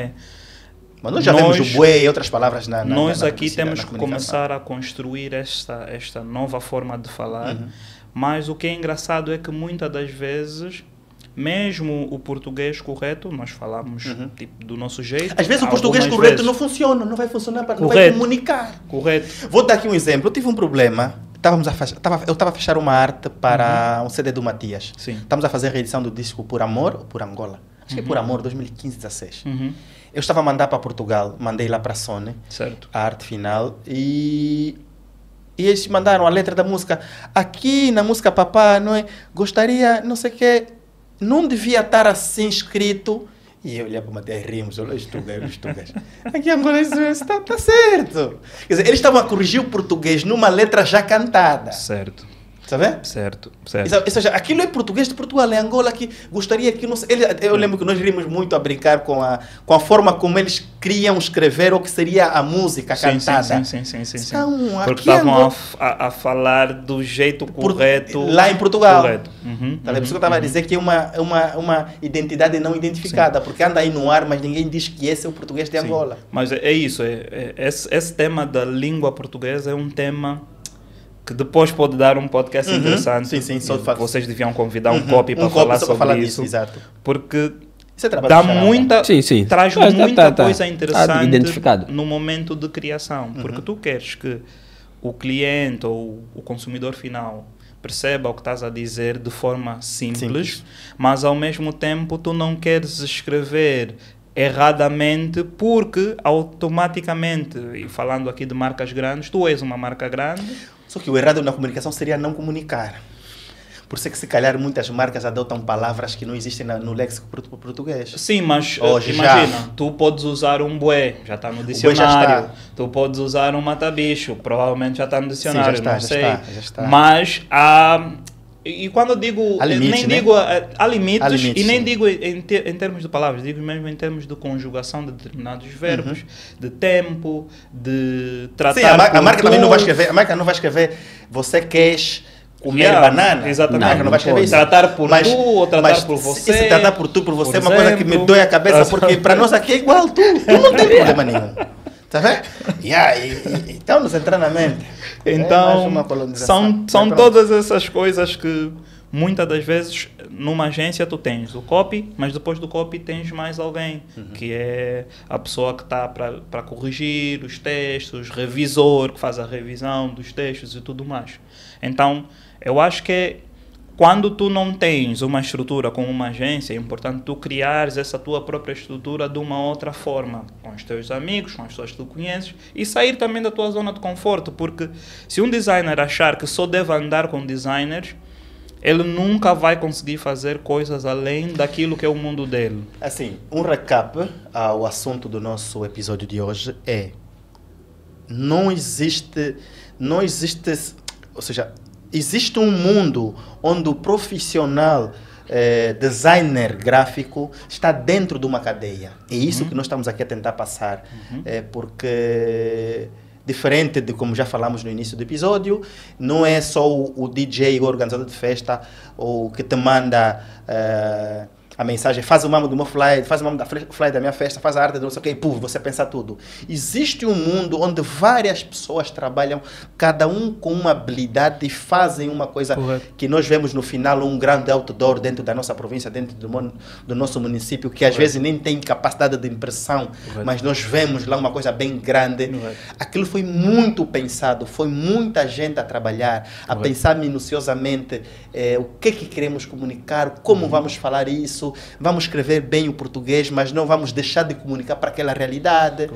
Mas nós já vemos o bué e outras palavras nós aqui temos que começar a construir esta nova forma de falar. Mas o que é engraçado é que muitas das vezes, mesmo o português correto, nós falamos tipo, do nosso jeito. Às vezes o português correto não funciona, não vai funcionar para não vai comunicar. Correto. Vou dar aqui um exemplo. Eu tive um problema. Eu estava a fechar uma arte para um CD do Matias. Sim. Estamos a fazer a reedição do disco Por Amor ou Por Angola. Acho que é Por Amor, 2015-16. Eu estava a mandar para Portugal, mandei lá para a Sony, certo, a arte final, e eles mandaram a letra da música. Aqui na música Papá, não é? Gostaria, não sei o quê. Não devia estar assim escrito. E eu olhava para o Matias e rimos. Olha os tugas. Aqui agora isso está certo. Quer dizer, eles estavam a corrigir o português numa letra já cantada. certo. Sabe? Certo. Ou seja, aquilo é português de Portugal, é Angola, que gostaria que... Eu lembro que nós rimos muito a brincar com a forma como eles queriam escrever o que seria a música cantada. Sim. Então, porque estavam a falar do jeito correto. Lá em Portugal. Correto. A pessoa estava a dizer que é uma identidade não identificada, porque anda aí no ar, mas ninguém diz que esse é o português de Angola. Mas é isso. Esse tema da língua portuguesa é um tema que depois pode dar um podcast interessante. Sim, vocês deviam convidar um copy para falar sobre isso. Exato. Porque dá muita, traz muita coisa interessante no momento de criação. Porque tu queres que o cliente ou o consumidor final perceba o que estás a dizer de forma simples, mas ao mesmo tempo tu não queres escrever erradamente, porque automaticamente, e falando aqui de marcas grandes, tu és uma marca grande. Só que o errado na comunicação seria não comunicar. Por isso é que se calhar muitas marcas adotam palavras que não existem no léxico português. Sim, mas imagina, tu podes usar um bué, já está no dicionário. Tu podes usar um matabicho, provavelmente já está no dicionário, já está. Mas há... E quando eu digo, há limites, há limites e nem digo em termos de palavras, digo mesmo em termos de conjugação de determinados verbos, de tempo, de tratar. Sim, a marca também não vai escrever, a marca não vai escrever você queres comer banana. Exatamente. Não vai escrever isso. Tratar por tu ou tratar por você. Se tratar por você é uma coisa que me dói a cabeça, porque para nós aqui é igual, tu não tem problema nenhum. Tá vendo? Então nos entra na mente. Então, são todas essas coisas que muitas das vezes numa agência tu tens o copy, mas depois do copy tens mais alguém, que é a pessoa que está para corrigir os textos, revisor, que faz a revisão dos textos e tudo mais. Então, eu acho que quando tu não tens uma estrutura com uma agência, é importante tu criares essa tua própria estrutura de uma outra forma, com os teus amigos, com as pessoas que tu conheces, e sair também da tua zona de conforto, porque se um designer achar que só deve andar com designers, ele nunca vai conseguir fazer coisas além daquilo que é o mundo dele. Assim, um recap ao assunto do nosso episódio de hoje é: não existe, ou seja, existe um mundo onde o profissional designer gráfico está dentro de uma cadeia. É isso que nós estamos aqui a tentar passar. Porque, diferente de como já falamos no início do episódio, não é só o DJ, o organizador de festa, ou que te manda a mensagem, faz o mamo do meu flyer, faz o mamo da flyer da minha festa, faz a arte do não sei o quê, puf, você pensa tudo. Existe um mundo onde várias pessoas trabalham, cada um com uma habilidade e fazem uma coisa que nós vemos no final, um grande outdoor dentro da nossa província, dentro do nosso município, que às vezes nem tem capacidade de impressão, mas nós vemos lá uma coisa bem grande. Aquilo foi muito pensado, foi muita gente a trabalhar, a pensar minuciosamente o que queremos comunicar, como vamos falar isso. Vamos escrever bem o português, mas não vamos deixar de comunicar para aquela realidade.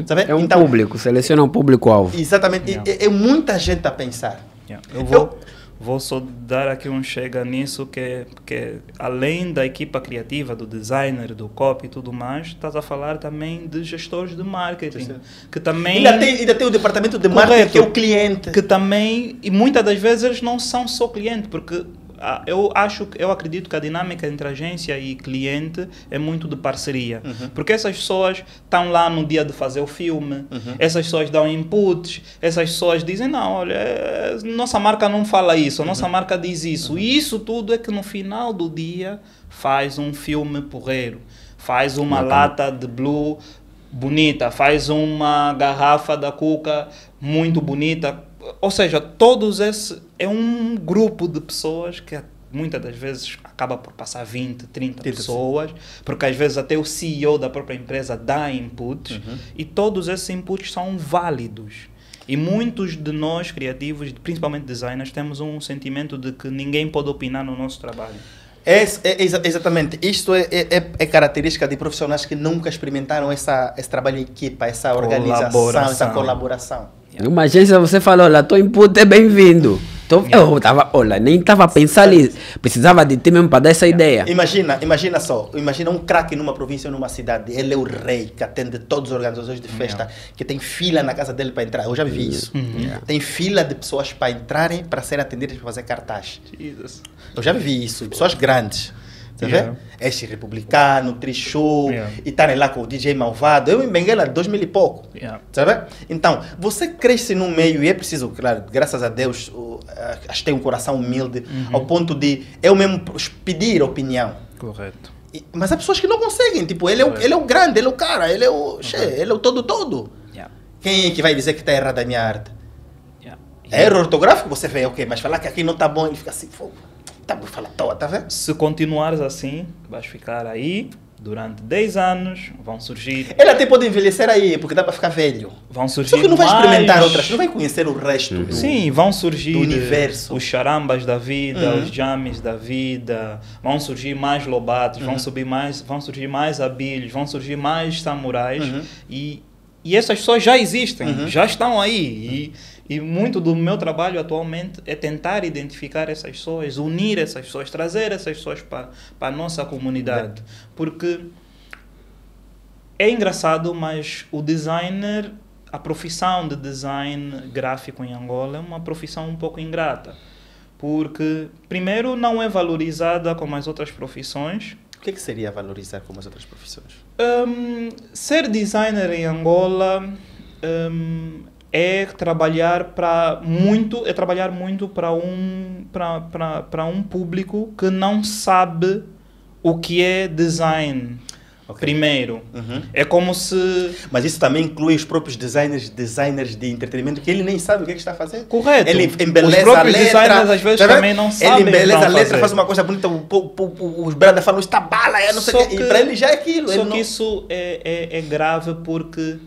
Sabe? É um público, seleciona um público-alvo. Exatamente. É muita gente a pensar. Eu vou só dar aqui um chega nisso, que além da equipa criativa, do designer, do copy e tudo mais, estás a falar também de gestores de marketing. Que também... Ainda tem o departamento de marketing, que é o cliente. Que também, e muitas das vezes eles não são só cliente, porque... Eu acredito que a dinâmica entre agência e cliente é muito de parceria. Porque essas pessoas estão lá no dia de fazer o filme, essas pessoas dão inputs, essas pessoas dizem, não, olha, nossa marca não fala isso, a nossa marca diz isso. E isso tudo é que no final do dia faz um filme porreiro, faz uma lata de Blue bonita, faz uma garrafa da Cuca muito bonita. Ou seja, todos esses é um grupo de pessoas que muitas das vezes acaba por passar 20, 30 pessoas, porque às vezes até o CEO da própria empresa dá inputs e todos esses inputs são válidos. E muitos de nós criativos, principalmente designers, temos um sentimento de que ninguém pode opinar no nosso trabalho. Exatamente. Isto é característica de profissionais que nunca experimentaram esse trabalho em equipa, essa organização, essa colaboração. Uma agência, você fala, olha, teu input é bem-vindo. Eu tava, olha, nem estava a pensar nisso. Precisava de ti mesmo para dar essa ideia. Imagina só, imagina um craque numa província ou numa cidade. Ele é o rei que atende todos os organizadores de festa, que tem fila na casa dele para entrar. Eu já vi isso. Tem fila de pessoas para entrarem, para serem atendidas, para fazer cartaz. Eu já vi isso, pessoas grandes. Você vê? Este republicano, Trichou, e estarem lá com o DJ Malvado. Eu em Benguela, 2000 e pouco. Sabe? Então, você cresce no meio e é preciso, claro, graças a Deus, acho que tem um coração humilde, ao ponto de eu mesmo pedir opinião. Correto. Mas há pessoas que não conseguem. Tipo, ele é o grande, ele é o cara, ele é o todo. Quem é que vai dizer que está errada a minha arte? É erro ortográfico, você vê, ok, mas falar que aqui não está bom, ele fica assim, fogo. Tá por falar toda, tá vendo? Se continuares assim, vais ficar aí durante 10 anos, vão surgir... Ele até pode envelhecer aí, porque dá para ficar velho. Vão surgir. Só que não vai experimentar outras, não vai conhecer o resto Sim, vão surgir do universo. Os charambas da vida, os james da vida, vão surgir mais lobatos, vão surgir mais abelhos, vão surgir mais samurais, e essas pessoas já existem, já estão aí. E muito do meu trabalho atualmente é tentar identificar essas pessoas, unir essas pessoas, trazer essas pessoas para a nossa comunidade. Porque é engraçado, mas o designer, a profissão de design gráfico em Angola é uma profissão um pouco ingrata. Porque, primeiro, não é valorizada como as outras profissões. O que seria valorizar como as outras profissões? Ser designer em Angola... é trabalhar muito para um público que não sabe o que é design. Primeiro. É como se... Mas isso também inclui os próprios designers de entretenimento, que ele nem sabe o que está a fazer. Correto. Ele embeleza os próprios a letra. Designers às vezes também não sabem. Ele embeleza a letra, faz uma coisa bonita, os brothers falam, está bala, não sei o quê. E para ele já é aquilo. Só que isso é grave porque...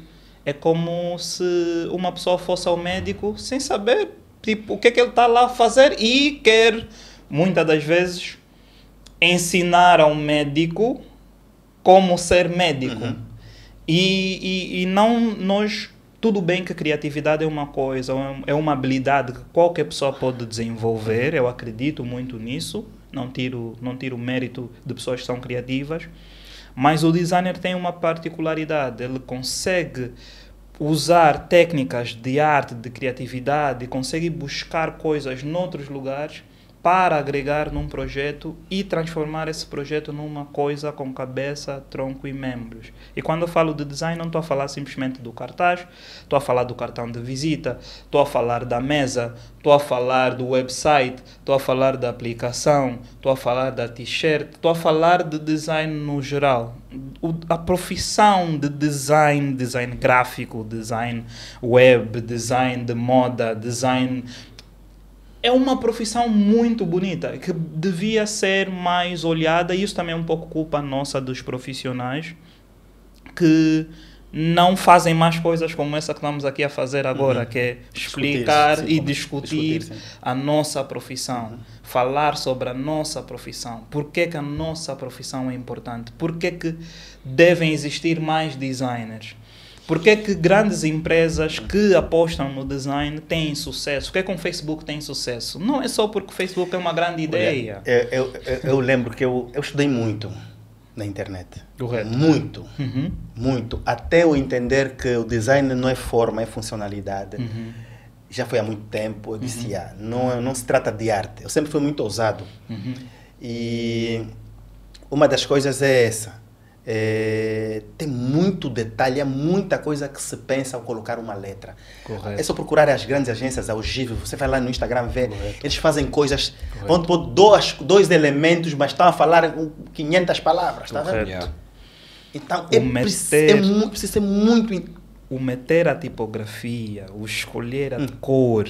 É como se uma pessoa fosse ao médico sem saber tipo, o que é que ele está lá a fazer e quer, muitas das vezes, ensinar ao médico como ser médico. E não nós... Tudo bem que criatividade é uma coisa, é uma habilidade que qualquer pessoa pode desenvolver, eu acredito muito nisso, não tiro o mérito de pessoas que são criativas. Mas o designer tem uma particularidade, ele consegue usar técnicas de arte, de criatividade, consegue buscar coisas noutros lugares para agregar num projeto e transformar esse projeto numa coisa com cabeça, tronco e membros. E quando eu falo de design, não estou a falar simplesmente do cartaz, estou a falar do cartão de visita, estou a falar da mesa, estou a falar do website, estou a falar da aplicação, estou a falar da t-shirt, estou a falar de design no geral. A profissão de design, design gráfico, design web, design de moda, design... é uma profissão muito bonita, que devia ser mais olhada, e isso também é um pouco culpa nossa dos profissionais, que não fazem mais coisas como essa que estamos aqui a fazer agora, que é explicar e discutir a nossa profissão, falar sobre a nossa profissão, por que que a nossa profissão é importante, por que que devem existir mais designers. Por que que grandes empresas que apostam no design têm sucesso? Por que que o Facebook tem sucesso? Não é só porque o Facebook é uma grande ideia. Eu lembro que eu estudei muito na internet. Correto. Muito. Muito. Até eu entender que o design não é forma, é funcionalidade. Já foi há muito tempo. Eu disse, não se trata de arte. Eu sempre fui muito ousado. E uma das coisas é essa. Tem muito detalhe, muita coisa que se pensa ao colocar uma letra. Correto. É só procurar as grandes agências, a Ogive, você vai lá no Instagram ver, eles fazem coisas, vão pôr dois elementos, mas estão a falar 500 palavras, tá vendo? Correto. Então precisa ser muito... O meter a tipografia, o escolher a cor,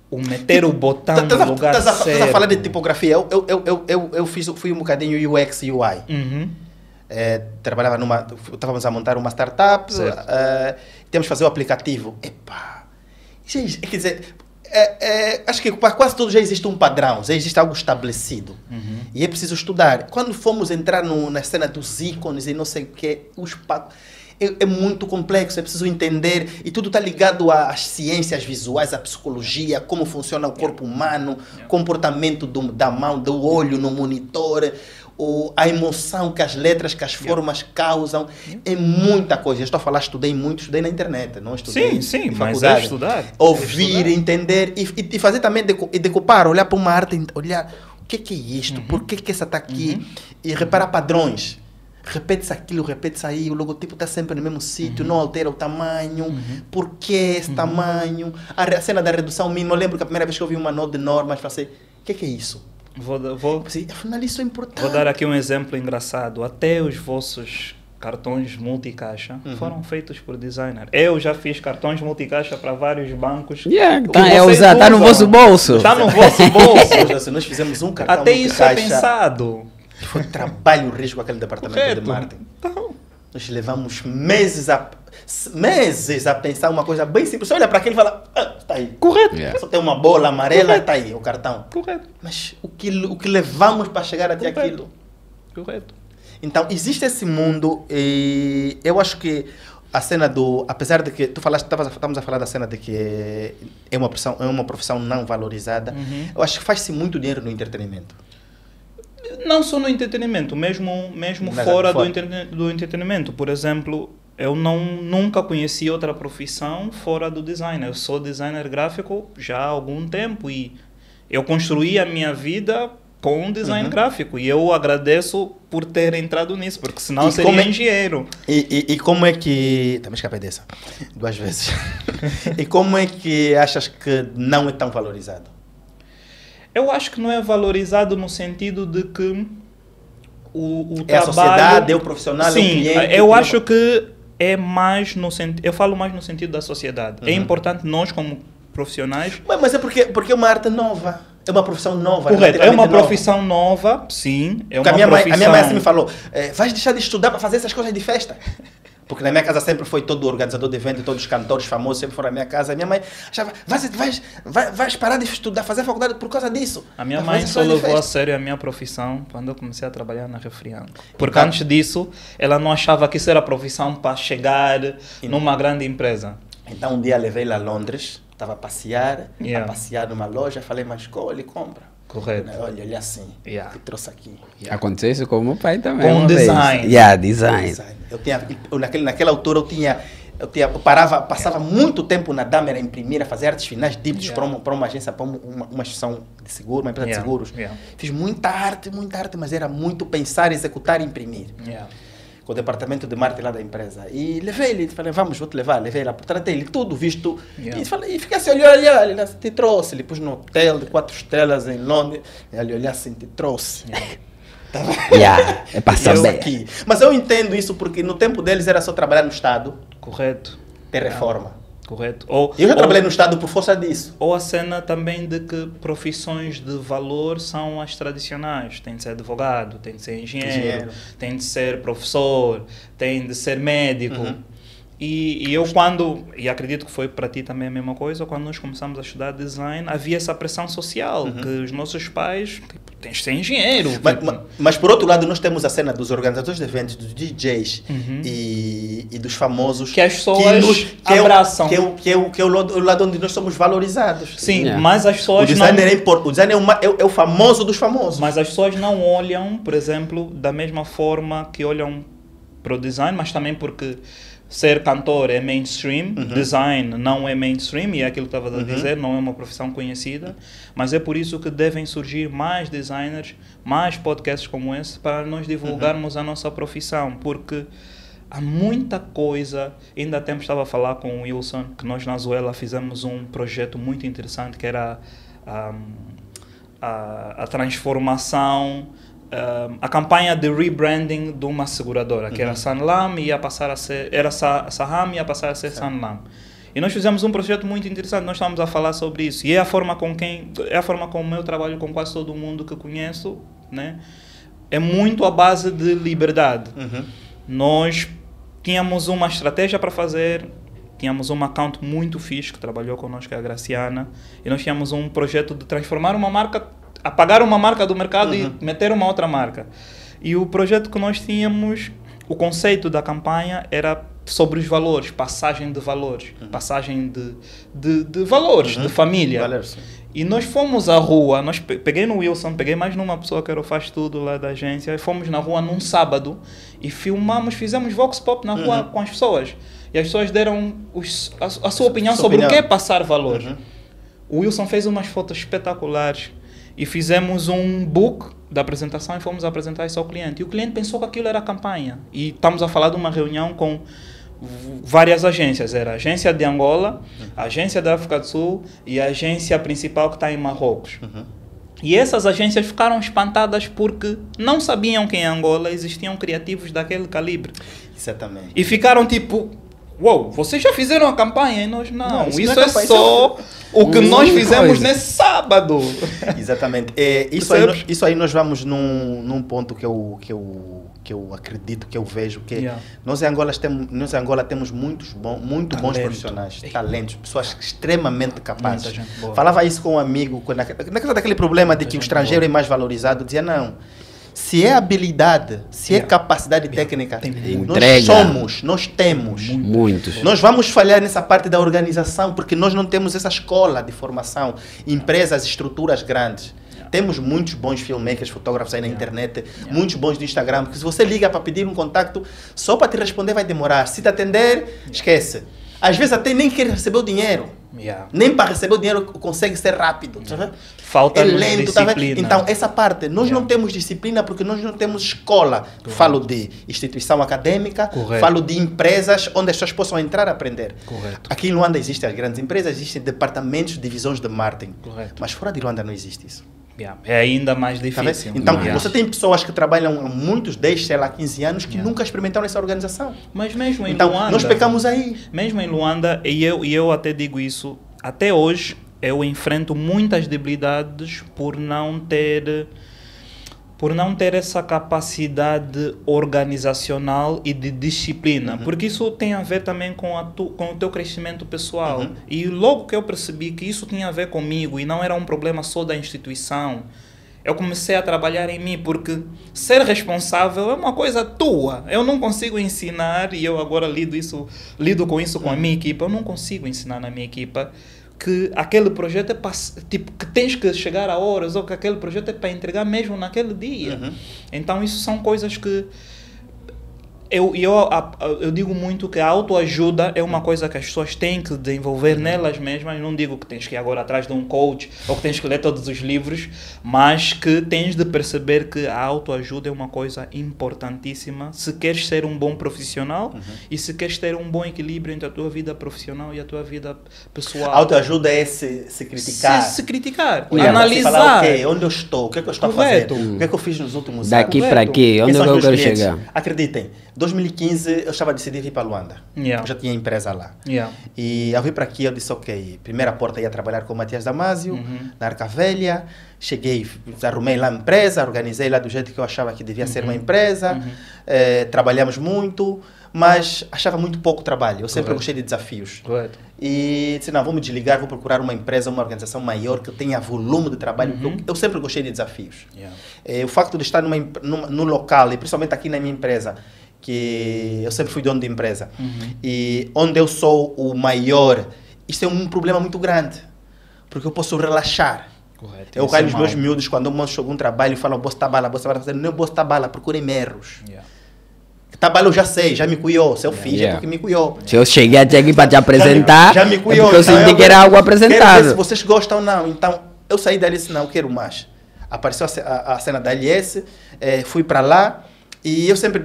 o meter o botão no lugar certo. Estás a falar de tipografia, fui um bocadinho UX e UI. Trabalhava estávamos a montar uma startup, temos que fazer o aplicativo. Quer dizer, acho que para quase tudo já existe um padrão, já existe algo estabelecido. E é preciso estudar. Quando fomos entrar na cena dos ícones e não sei o que, é muito complexo, é preciso entender, e tudo está ligado às ciências visuais, à psicologia, como funciona o corpo humano, comportamento da mão, do olho no monitor, a emoção que as letras, que as formas causam, é muita coisa. Eu estou a falar, estudei na internet, não estudei sim, mas é estudar. Ouvir, entender e fazer também, decupar, olhar para uma arte, olhar o que é isto, por que essa está aqui, e reparar padrões. Repete-se aquilo, repete-se aí, o logotipo está sempre no mesmo sítio, não altera o tamanho, por que esse tamanho? A cena da redução mínima, eu lembro que a primeira vez que eu vi uma nota de normas, falei, o que é isso? Afinal, isso é importante. Vou dar aqui um exemplo engraçado. Até os vossos cartões multicaixa foram feitos por designer. Eu já fiz cartões multicaixa para vários bancos. Está no vosso bolso. Está no vosso bolso. Nós fizemos um cartão até multicaixa. Isso é pensado. Foi trabalho risco aquele departamento de marketing. Então, nós levamos meses a pensar uma coisa bem simples. Você olha para aquele e fala, está aí. Correto. Só tem uma bola amarela, está aí o cartão. Correto. Mas o que levamos para chegar até aquilo? Correto. Então, existe esse mundo e eu acho que a cena apesar de que tu falaste, estávamos a falar da cena de que é uma profissão não valorizada, eu acho que faz-se muito dinheiro no entretenimento. Não só no entretenimento, mesmo fora do entretenimento. Por exemplo, eu nunca conheci outra profissão fora do design. Eu sou designer gráfico já há algum tempo e eu construí a minha vida com design gráfico. E eu agradeço por ter entrado nisso, porque senão eu seria engenheiro. E como é que... Também escapei dessa 2 vezes. E como é que achas que não é tão valorizado? Eu acho que não é valorizado no sentido de que o trabalho... a sociedade, é o profissional, sim, é o cliente... eu acho que é mais no sentido... Eu falo mais no sentido da sociedade. É importante nós, como profissionais... Mas é porque é uma arte nova. É uma profissão nova. Correto, é uma profissão nova, sim. É uma a minha mãe assim me falou, vais deixar de estudar para fazer essas coisas de festa? Porque na minha casa sempre foi todo organizador de evento, todos os cantores famosos sempre foram na minha casa. A minha mãe achava, vais parar de estudar, fazer faculdade por causa disso. A minha mãe só levou a sério a minha profissão quando eu comecei a trabalhar na Refrianco. Porque antes disso, ela não achava que isso era profissão para chegar numa grande empresa. Então um dia levei ela a Londres, estava a passear numa loja, falei, mas escolhe e compra. Correto. Olha assim, que trouxe aqui. Aconteceu isso com o meu pai também. Com design. Design. Naquela altura eu tinha Eu passava muito tempo na Damer a imprimir, a fazer artes finais dívidos para uma agência, para uma instituição de seguro, uma empresa de seguros. Fiz muita arte, mas era muito pensar, executar e imprimir. Com o departamento de marketing lá da empresa. E levei ele, falei, vou te levar. Levei lá, tratei ele tudo, visto. E fiquei assim, olhar, ele te trouxe. Ele pôs no hotel de 4 estrelas em Londres. Ele olhou assim, te trouxe. É para saber. Aqui. Mas eu entendo isso porque no tempo deles era só trabalhar no Estado. Correto. Ter reforma. Correto. Eu já trabalhei no Estado por força disso. Ou a cena também de que profissões de valor são as tradicionais. Tem de ser advogado, tem de ser engenheiro. Tem de ser professor, tem de ser médico. E eu e acredito que foi para ti também a mesma coisa, quando nós começamos a estudar design, havia essa pressão social, que os nossos pais, tipo, tens de ser engenheiro. Mas por outro lado, nós temos a cena dos organizadores de eventos, dos DJs e dos famosos que as pessoas abraçam. Que é o lado onde nós somos valorizados. Sim, mas as pessoas o design é o famoso dos famosos. Mas as pessoas não olham, por exemplo, da mesma forma que olham para o design, mas também porque ser cantor é mainstream, design não é mainstream, e é aquilo que estava a dizer, não é uma profissão conhecida, mas é por isso que devem surgir mais designers, mais podcasts como esse, para nós divulgarmos a nossa profissão, porque há muita coisa. Ainda há tempo estava a falar com o Wilson, que nós na Azuela fizemos um projeto muito interessante, que era a transformação, a campanha de rebranding de uma seguradora, que era Sanlam, ia passar a ser, era Saham, ia passar a ser Sanlam. E nós fizemos um projeto muito interessante, nós estávamos a falar sobre isso. E é a forma como eu trabalho com quase todo mundo que conheço, né? É muito a base de liberdade. Nós tínhamos uma estratégia para fazer, tínhamos uma account muito fixe que trabalhou connosco, que é a Graciana, e nós tínhamos um projeto de transformar uma marca, apagar uma marca do mercado e meter uma outra marca. E o projeto que nós tínhamos, o conceito da campanha era sobre os valores, passagem de valores, passagem de valores, de família. E nós fomos à rua, peguei no Wilson, peguei mais numa pessoa que era o faz tudo lá da agência, e fomos na rua num sábado e fizemos vox pop na rua com as pessoas. E as pessoas deram a sua opinião sobre o que é passar valores. O Wilson fez umas fotos espetaculares. E fizemos um book da apresentação e fomos apresentar isso ao cliente. E o cliente pensou que aquilo era campanha. E estamos a falar de uma reunião com várias agências. Era a agência de Angola, a agência da África do Sul e a agência principal que está em Marrocos. E essas agências ficaram espantadas porque não sabiam que em Angola existiam criativos daquele calibre. Exatamente. E ficaram tipo... Uou, vocês já fizeram a campanha? E nós não. Isso é só o que nós fizemos nesse sábado. Exatamente. Isso aí nós vamos num ponto que eu acredito, que eu vejo, que nós em Angola temos muito bons profissionais, talentos, pessoas extremamente capazes. Falava isso com um amigo, naquela daquele problema de que o estrangeiro é mais valorizado, dizia não. Se é habilidade, se é capacidade técnica, nós temos. Muitos. Nós vamos falhar nessa parte da organização porque nós não temos essa escola de formação, empresas, estruturas grandes. Temos muitos bons filmmakers, fotógrafos aí na internet, muitos bons do Instagram, porque se você liga para pedir um contacto, só para te responder vai demorar. Se te atender, esquece. Às vezes até nem quer receber o dinheiro. Nem para receber o dinheiro consegue ser rápido. Falta lento, disciplina. Então, essa parte, nós não temos disciplina porque nós não temos escola. Falo de instituição acadêmica, falo de empresas onde as pessoas possam entrar a aprender. Aqui em Luanda existem as grandes empresas, existem departamentos, divisões de marketing. Mas fora de Luanda não existe isso. É ainda mais difícil. Então, você tem pessoas que trabalham há muitos, 10, sei lá, 15 anos, que nunca experimentaram essa organização. Mas mesmo em então, Luanda... nós pecamos aí. Mesmo em Luanda, e eu até digo isso, até hoje, eu enfrento muitas debilidades por não ter essa capacidade organizacional e de disciplina, porque isso tem a ver também com o teu crescimento pessoal. E logo que eu percebi que isso tinha a ver comigo e não era um problema só da instituição, eu comecei a trabalhar em mim, porque ser responsável é uma coisa tua. Eu não consigo ensinar, e eu agora lido com isso com a minha equipa, eu não consigo ensinar na minha equipa que aquele projeto é tipo que tens que chegar a horas, ou que aquele projeto é para entregar mesmo naquele dia. Então isso são coisas que Eu digo muito que a autoajuda é uma coisa que as pessoas têm que desenvolver nelas mesmas. Não digo que tens que ir agora atrás de um coach ou que tens que ler todos os livros, mas que tens de perceber que a autoajuda é uma coisa importantíssima se queres ser um bom profissional e se queres ter um bom equilíbrio entre a tua vida profissional e a tua vida pessoal. A autoajuda é se criticar. Se criticar, analisar. analisar. Okay, onde eu estou, o que é que eu estou a fazer, o que é que eu fiz nos últimos anos. Daqui para aqui, onde Quem são eu os quero meus clientes? chegar? Acreditem, 2015 eu estava decidido ir para Luanda. Eu já tinha empresa lá. E ao vir para aqui eu disse, ok, primeira porta ia trabalhar com o Matias Damasio, na Arca Velha. Cheguei, arrumei lá a empresa, organizei lá do jeito que eu achava que devia ser uma empresa. Trabalhamos muito, mas achava muito pouco trabalho. Eu sempre gostei de desafios. Correto. E disse, não, vou me desligar, vou procurar uma empresa, uma organização maior que tenha volume de trabalho. Eu sempre gostei de desafios. O facto de estar num local, e principalmente aqui na minha empresa, que eu sempre fui dono de empresa, e onde eu sou o maior, isso é um problema muito grande, porque eu posso relaxar. Correto. Eu caio nos meus miúdos quando eu mostro algum trabalho e falo, bosta tá bala, não é bosta tá bala, procurem erros. Trabalho eu já sei, já me cuiou. Se eu fiz, é porque me cuiou. Se eu cheguei até aqui para te apresentar, já me cuiou. É porque eu senti que era algo apresentado. Quero ver se vocês gostam ou não. Então, eu saí dali e disse, não, eu quero mais. Apareceu a cena da LS, fui para lá e eu sempre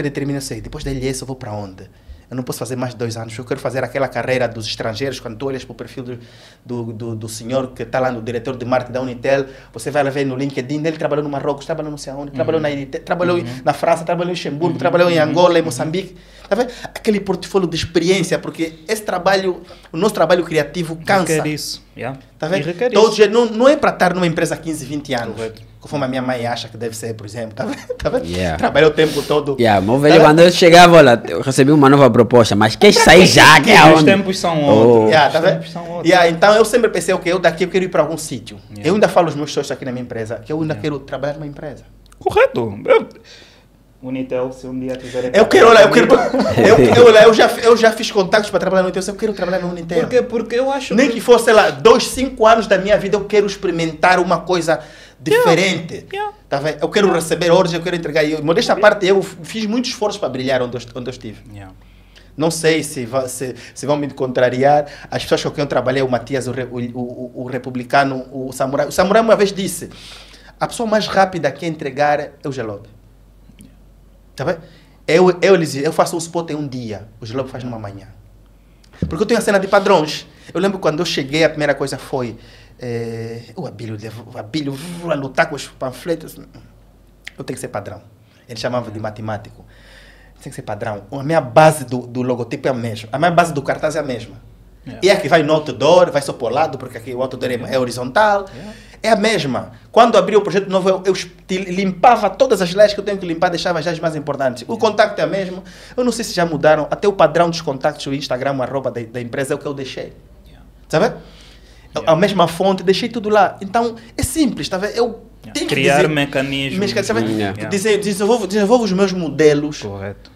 determino assim, depois da LS eu vou para onde? Eu não posso fazer mais de 2 anos. Eu quero fazer aquela carreira dos estrangeiros. Quando tu olhas para o perfil do senhor que está lá no diretor de marketing da Unitel, você vai lá ver no LinkedIn, ele trabalhou no Marrocos, trabalhou não sei aonde, trabalhou na Unitel, trabalhou na França, trabalhou em Luxemburgo, trabalhou em Angola, em Moçambique. Tá vendo? Aquele portfólio de experiência, porque esse trabalho, o nosso trabalho criativo cansa. Requer isso. Tá vendo? Requer Todo isso. dia, não é para estar numa empresa há 15, 20 anos. Conforme a minha mãe acha que deve ser, por exemplo. Tá vendo? Trabalha o tempo todo. Meu velho, quando eu chegava, olha, eu recebi uma nova proposta, mas quer sair já? Que Os tempos são outros. Tá vendo? Então eu sempre pensei, ok, eu daqui eu quero ir para algum sítio. Eu ainda falo aos meus sócios aqui na minha empresa, que eu ainda quero trabalhar numa empresa. Correto. Unitel, se um dia quiserem... Eu já fiz contatos para trabalhar no Unitel, eu quero trabalhar no Unitel. Porque eu acho nem que fosse, sei lá, 2, 5 anos da minha vida, eu quero experimentar uma coisa diferente. Tá vendo? Eu quero receber ordens, eu quero entregar. Modesta parte, eu fiz muito esforço para brilhar onde eu estive. Não sei se vão me contrariar. As pessoas com quem eu trabalhei, o Matias, o republicano, o Samurai. O Samurai uma vez disse, a pessoa mais rápida que entregar é o Gelob. Tá vendo? Eu faço um spot em um dia, o Gelob faz numa manhã. Porque eu tenho a cena de padrões. Eu lembro quando eu cheguei, a primeira coisa foi o Abílio a lutar com os panfletos. Eu tenho que ser padrão. Ele chamava de matemático. Tem que ser padrão. A minha base do logotipo é a mesma. A minha base do cartaz é a mesma. E é que vai no outdoor, vai só para o lado, porque aqui o outdoor é horizontal. É a mesma. Quando abri o projeto novo, eu limpava todas as leis que eu tenho que limpar, deixava já as mais importantes. O contacto é o mesmo. Eu não sei se já mudaram. Até o padrão dos contactos, o Instagram, a arroba da empresa é o que eu deixei. Sabe? A mesma fonte, deixei tudo lá. Então, é simples, tá vendo? Eu tenho que criar mecanismos. Desenvolvo os meus modelos. Correto.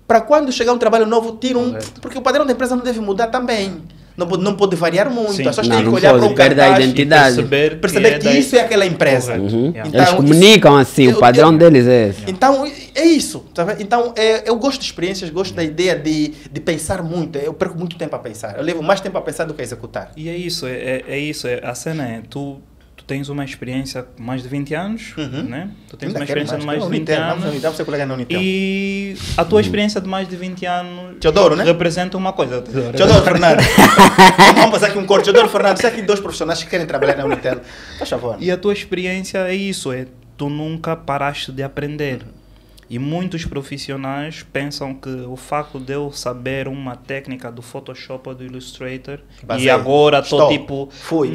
Para quando chegar um trabalho novo, tiro um... Porque o padrão da empresa não deve mudar também. Não pode variar muito. As pessoas têm que olhar para o cartaz a identidade. Perceber que isso é aquela empresa. Então, eles comunicam assim, o padrão deles é esse. Então, é isso. Sabe? Então, eu gosto de experiências, gosto da ideia de pensar muito. Eu perco muito tempo a pensar. Eu levo mais tempo a pensar do que a executar. E é isso. A cena é... Tu tens uma experiência de mais de 20 anos, né? Tu tens uma experiência de mais de 20 anos. E a tua experiência de mais de 20 anos Teodoro, né? representa uma coisa. Teodoro Fernandes. Vamos passar aqui um corte. Teodoro Fernandes, você aqui 2 profissionais que querem trabalhar na Unitel. Faz favor. E a tua experiência é isso, tu nunca paraste de aprender. E muitos profissionais pensam que o facto de eu saber uma técnica do Photoshop ou do Illustrator e agora estou tipo... Fui.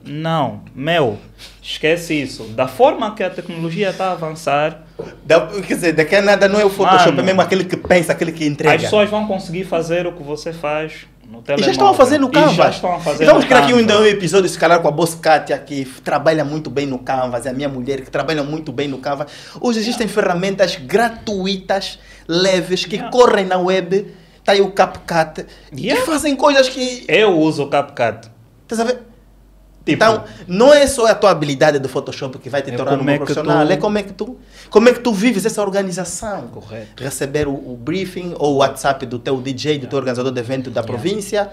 Não. Esquece isso. Da forma que a tecnologia está a avançar... Quer dizer, daqui a nada não é o Photoshop, é mesmo aquele que pensa, aquele que entrega. As pessoas vão conseguir fazer o que você faz no telemóvel. E já estão a fazer no Canvas. Vamos criar aqui um episódio, se calhar, com a Boss Kátia, que trabalha muito bem no Canvas, é a minha mulher, que trabalha muito bem no Canvas. Hoje existem ferramentas gratuitas, leves, que correm na web. Está aí o CapCut. E fazem coisas que... Eu uso o CapCut. Estás a ver? Então, não é só a tua habilidade do Photoshop que vai te tornar um bom profissional, é como é que tu vives essa organização. Correto. Receber o briefing ou o WhatsApp do teu DJ, do teu organizador de evento da província,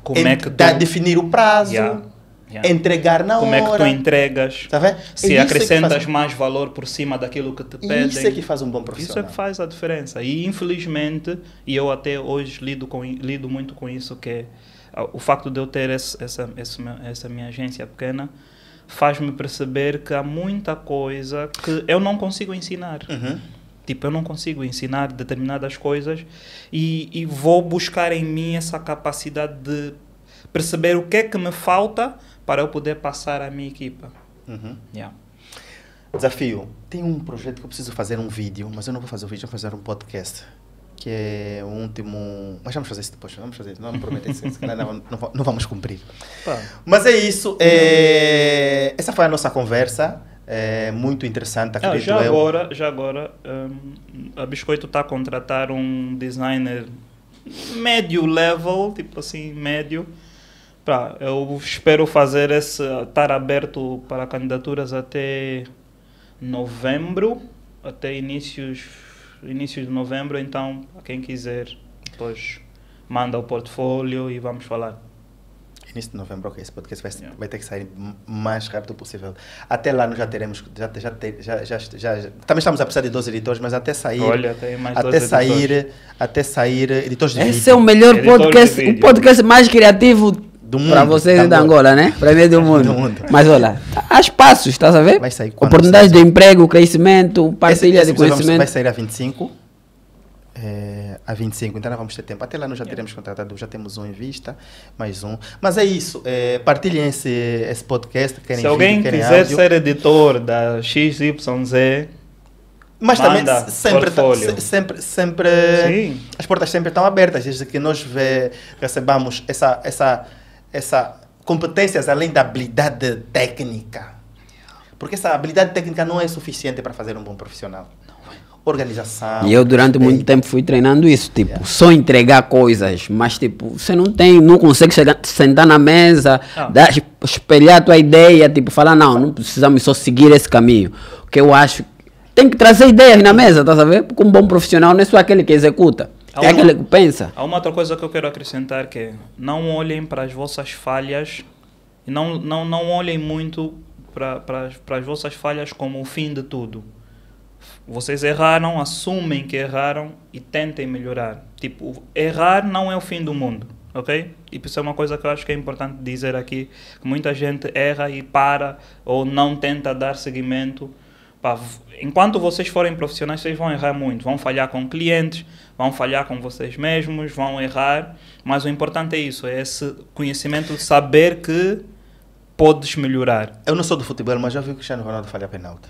Como é que definir o prazo, entregar na como hora. Como é que tu entregas, tá vendo? se acrescentas mais valor por cima daquilo que te pedem. Isso é que faz um bom profissional. Isso é que faz a diferença. E infelizmente, e eu até hoje lido muito com isso, que é o facto de eu ter essa minha agência pequena, faz-me perceber que há muita coisa que eu não consigo ensinar. Tipo, eu não consigo ensinar determinadas coisas e vou buscar em mim essa capacidade de perceber o que é que me falta para eu poder passar à minha equipa. Desafio. Tem um projeto que eu preciso fazer um vídeo, mas eu não vou fazer o vídeo, vou fazer um podcast. Que é o último... Mas vamos fazer isso depois, vamos fazer isso. Não me prometo isso, não vamos cumprir. Mas é isso. Essa foi a nossa conversa. Muito interessante, acredito já agora, a Biscoito está a contratar um designer médio level, tipo assim, médio. Eu espero estar aberto para candidaturas até novembro, até inícios de novembro. Então, quem quiser, depois manda o portfólio e vamos falar. Início de novembro, ok, esse podcast vai ter que sair o mais rápido possível. Até lá nós já teremos, também estamos a precisar de 2 editores, mas até sair, tem mais até sair editores de vídeo. Esse é o melhor podcast, o podcast mais criativo do mundo, para vocês da Angola, né? Para mim do mundo. Mas olha, há espaços, estás a ver? Vai sair oportunidades de emprego, crescimento, partilha de conhecimento. Vai sair a 25. A 25, então nós vamos ter tempo. Até lá nós já teremos contratado, já temos um em vista, mais um. Mas é isso, partilhem esse podcast. Se alguém quiser ser editor da XYZ, mas também sempre as portas sempre estão abertas, desde que nós recebamos essa competências além da habilidade técnica. Porque essa habilidade técnica não é suficiente para fazer um bom profissional. Organização. E eu durante muito tempo fui treinando isso, tipo, só entregar coisas, mas tipo, você não consegue sentar na mesa, espelhar a tua ideia, tipo, falar, não precisamos só seguir esse caminho. O que eu acho, tem que trazer ideias na mesa, tá sabendo? Porque um bom profissional não é só aquele que executa, é aquele que pensa. Há uma outra coisa que eu quero acrescentar, que é, não olhem para as vossas falhas, e não olhem muito para as vossas falhas como o fim de tudo. Vocês erraram, assumem que erraram e tentem melhorar. Tipo, errar não é o fim do mundo, ok? Tipo, isso é uma coisa que eu acho que é importante dizer aqui, que muita gente erra e para, ou não tenta dar seguimento. Enquanto vocês forem profissionais, vocês vão errar muito, vão falhar com clientes, vão falhar com vocês mesmos, vão errar, mas o importante é isso, é esse conhecimento de saber que podes melhorar. Eu não sou do futebol, mas já vi o Cristiano Ronaldo falhar penalti.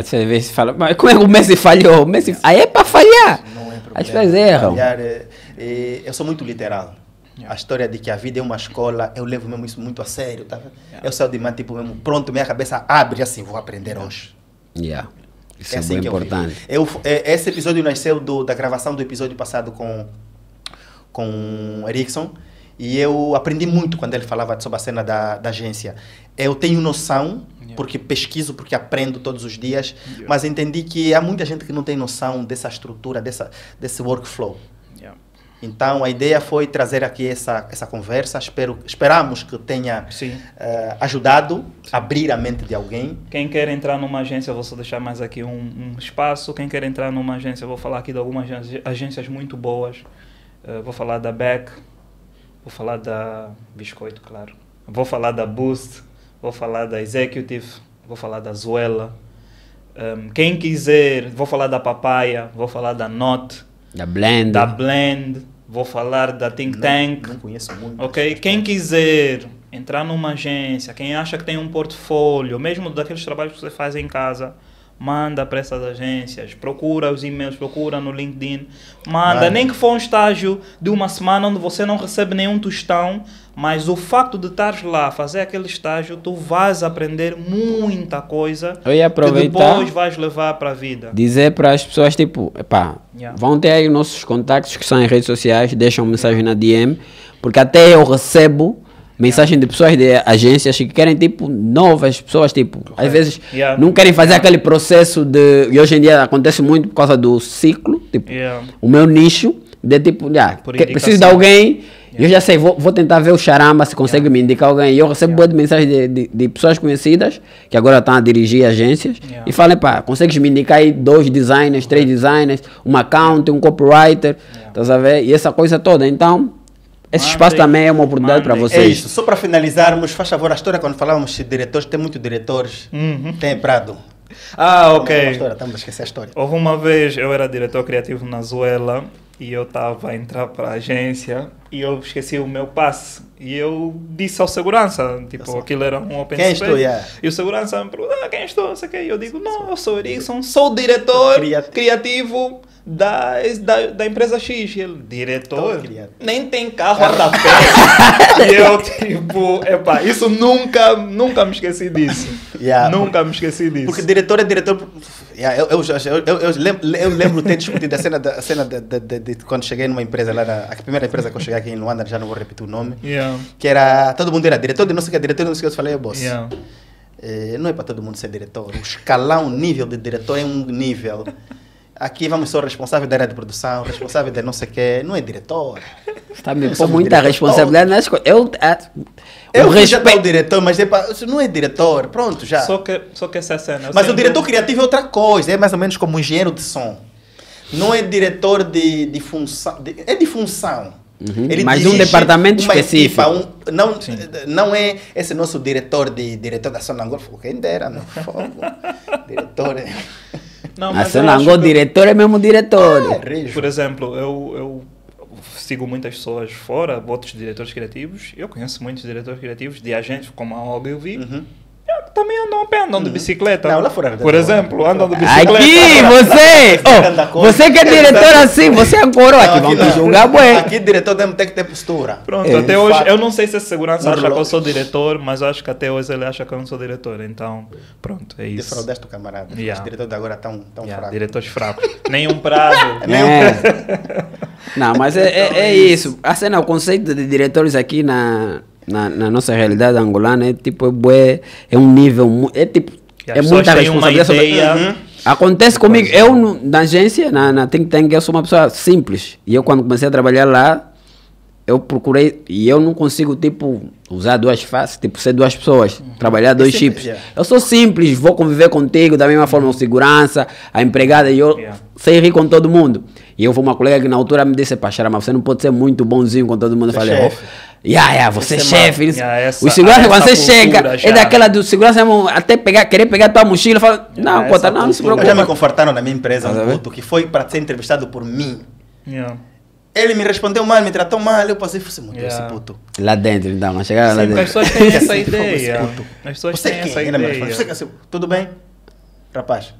Você vê se fala, mas como é que o Messi falhou? Aí é para falhar. Não é problema. As pessoas erram. Eu sou muito literal. A história de que a vida é uma escola, eu levo mesmo isso muito a sério, tá? Eu saio de manhã, tipo, mesmo, pronto, minha cabeça abre assim, vou aprender hoje. Isso é bem importante. Esse episódio nasceu da gravação do episódio passado com Erickson, e eu aprendi muito quando ele falava sobre a cena da agência. Eu tenho noção, porque pesquiso, porque aprendo todos os dias, mas entendi que há muita gente que não tem noção dessa estrutura, desse workflow. Então, a ideia foi trazer aqui essa conversa. Esperamos que tenha ajudado a abrir a mente de alguém. Quem quer entrar numa agência, vou só deixar mais aqui um espaço. Quem quer entrar numa agência, vou falar aqui de algumas agências muito boas. Vou falar da Beck, vou falar da Biscoito, claro. Vou falar da Boost, vou falar da Executive, vou falar da Zuela. Quem quiser, vou falar da Papaya, vou falar da Not, da Blend, vou falar da Think Tank. Não conheço muito. Ok? Quem quiser entrar numa agência, quem acha que tem um portfólio, mesmo daqueles trabalhos que você faz em casa, manda para essas agências, procura os e-mails, procura no LinkedIn, manda, nem que for um estágio de uma semana onde você não recebe nenhum tostão, mas o facto de estar lá, fazer aquele estágio, tu vais aprender muita coisa que depois vais levar para a vida. Dizer para as pessoas, tipo, vão ter aí nossos contactos que são em redes sociais, deixam mensagem na DM, porque até eu recebo mensagem de pessoas de agências que querem, tipo, novas pessoas, tipo, às vezes não querem fazer aquele processo de... E hoje em dia acontece muito por causa do ciclo, tipo, o meu nicho, de tipo, preciso de alguém... Eu já sei, vou tentar ver o Charamba se consegue me indicar alguém. E eu recebo boas mensagens de pessoas conhecidas que agora estão a dirigir agências e falam, pá, consegues me indicar aí 2 designers, 3 designers, um account, um copywriter, tá a ver? E essa coisa toda. Então, esse espaço também é uma oportunidade para vocês. É isso, só para finalizarmos, faz favor, a história quando falávamos de diretores, tem muitos diretores, tem Prado. Ok. Estamos a esquecer a história. Houve uma vez, eu era diretor criativo na Zuela e eu estava a entrar para a agência e eu esqueci o meu passe. E eu disse ao segurança, tipo, aquilo era um open space. Quem estou? E o segurança me perguntou, quem estou? Não sei o quê. E eu digo, não, eu sou Erickson, sou o diretor criativo da empresa X. E ele, diretor? Nem tem carro, anda a pé. E eu, tipo, epá, isso nunca me esqueci disso. Nunca me esqueci disso. Porque diretor é diretor. Eu lembro de ter discutido a cena de quando cheguei numa empresa lá, a primeira empresa que eu cheguei aqui em Luanda, já não vou repetir o nome, que era, todo mundo era diretor de não sei o que, diretor de não sei o que, eu falei, boss, não é para todo mundo ser diretor, o escalão, o nível de diretor é um nível. Aqui vamos ser responsável da área de produção, responsável de não sei o que, não é diretor. Está me pôr muita responsabilidade nas coisas. Eu respeito o diretor, mas não é diretor, pronto, já. Só que essa cena... Mas o diretor criativo é outra coisa, é mais ou menos como um engenheiro de som. Não é diretor de função, é de função. Ele mas um departamento específico. Equipa, não é esse nosso diretor da Sonangol, quem dera, não. Diretor é... Não, mas a Sonangol, diretor é mesmo diretor. Por exemplo, eu sigo muitas pessoas fora, outros diretores criativos. Eu conheço muitos diretores criativos de agentes, como a Ogilvy. Também andam a pé, andam de bicicleta. Não, lá fora. Por exemplo, andam de bicicleta. Aqui, você que é diretor assim, você é coroa aqui, vamos julgar, bué. Aqui diretor tem que ter postura. Pronto, até hoje, eu não sei se a segurança acha que eu sou diretor, mas eu acho que até hoje ele acha que eu não sou diretor, então, pronto, é isso. Defraudaste o camarada. Os diretores de agora estão fracos. Diretores fracos. Nenhum Prado. Não, mas é isso. A cena, o conceito de diretores aqui na nossa realidade angolana é tipo, é um nível, é tipo, é muita responsabilidade. Acontece comigo, eu na agência, na Think Tank, eu sou uma pessoa simples. E eu quando comecei a trabalhar lá, eu procurei, e eu não consigo, tipo, usar 2 faces, tipo, ser 2 pessoas, trabalhar 2 chips. Eu sou simples, vou conviver contigo da mesma forma, segurança, a empregada, e eu sei rir com todo mundo. E eu vou uma colega que na altura me disse, pá, Charama, você não pode ser muito bonzinho com todo mundo. Eu falei, você é chefe. O segurança, quando você chega, é daquela do segurança, até querer pegar tua mochila, fala, não, Cota, não se preocupe. Já me confortaram na minha empresa, um puto, que foi para ser entrevistado por mim. Ele me respondeu mal, me tratou mal, eu passei, fosse muito esse puto. Lá dentro, então, chegaram lá dentro. As pessoas têm essa ideia. As pessoas têm essa ideia. Tudo bem? Rapaz,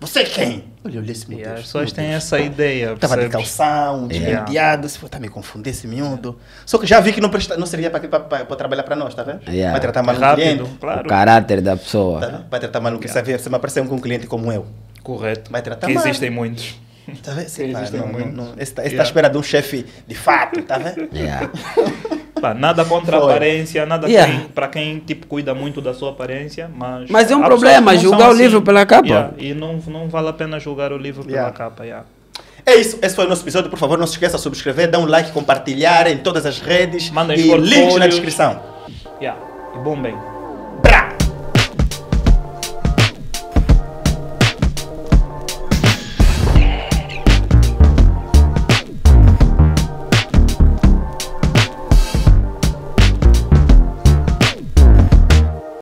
você é quem? Olha esse meu Deus. As pessoas têm essa ideia. Estava de calção, despenteado, se for tá me confundir esse miúdo. Só que já vi que não servia para trabalhar para nós, tá vendo? Vai tratar mal um cliente. Claro. O caráter da pessoa. Tá, vai tratar mal um cliente. Se me aparecer um cliente como eu. Correto. Vai tratar mal. Existem muitos. Tá vendo? Sim, está à espera de um chefe de fato, tá vendo? Nada contra a aparência, nada para quem tipo, cuida muito da sua aparência, mas é um problema julgar o livro pela capa. E não vale a pena julgar o livro pela capa. É isso, esse foi o nosso episódio. Por favor, não se esqueça de subscrever, dar um like, compartilhar em todas as redes. Mandem e links na descrição. E bombem.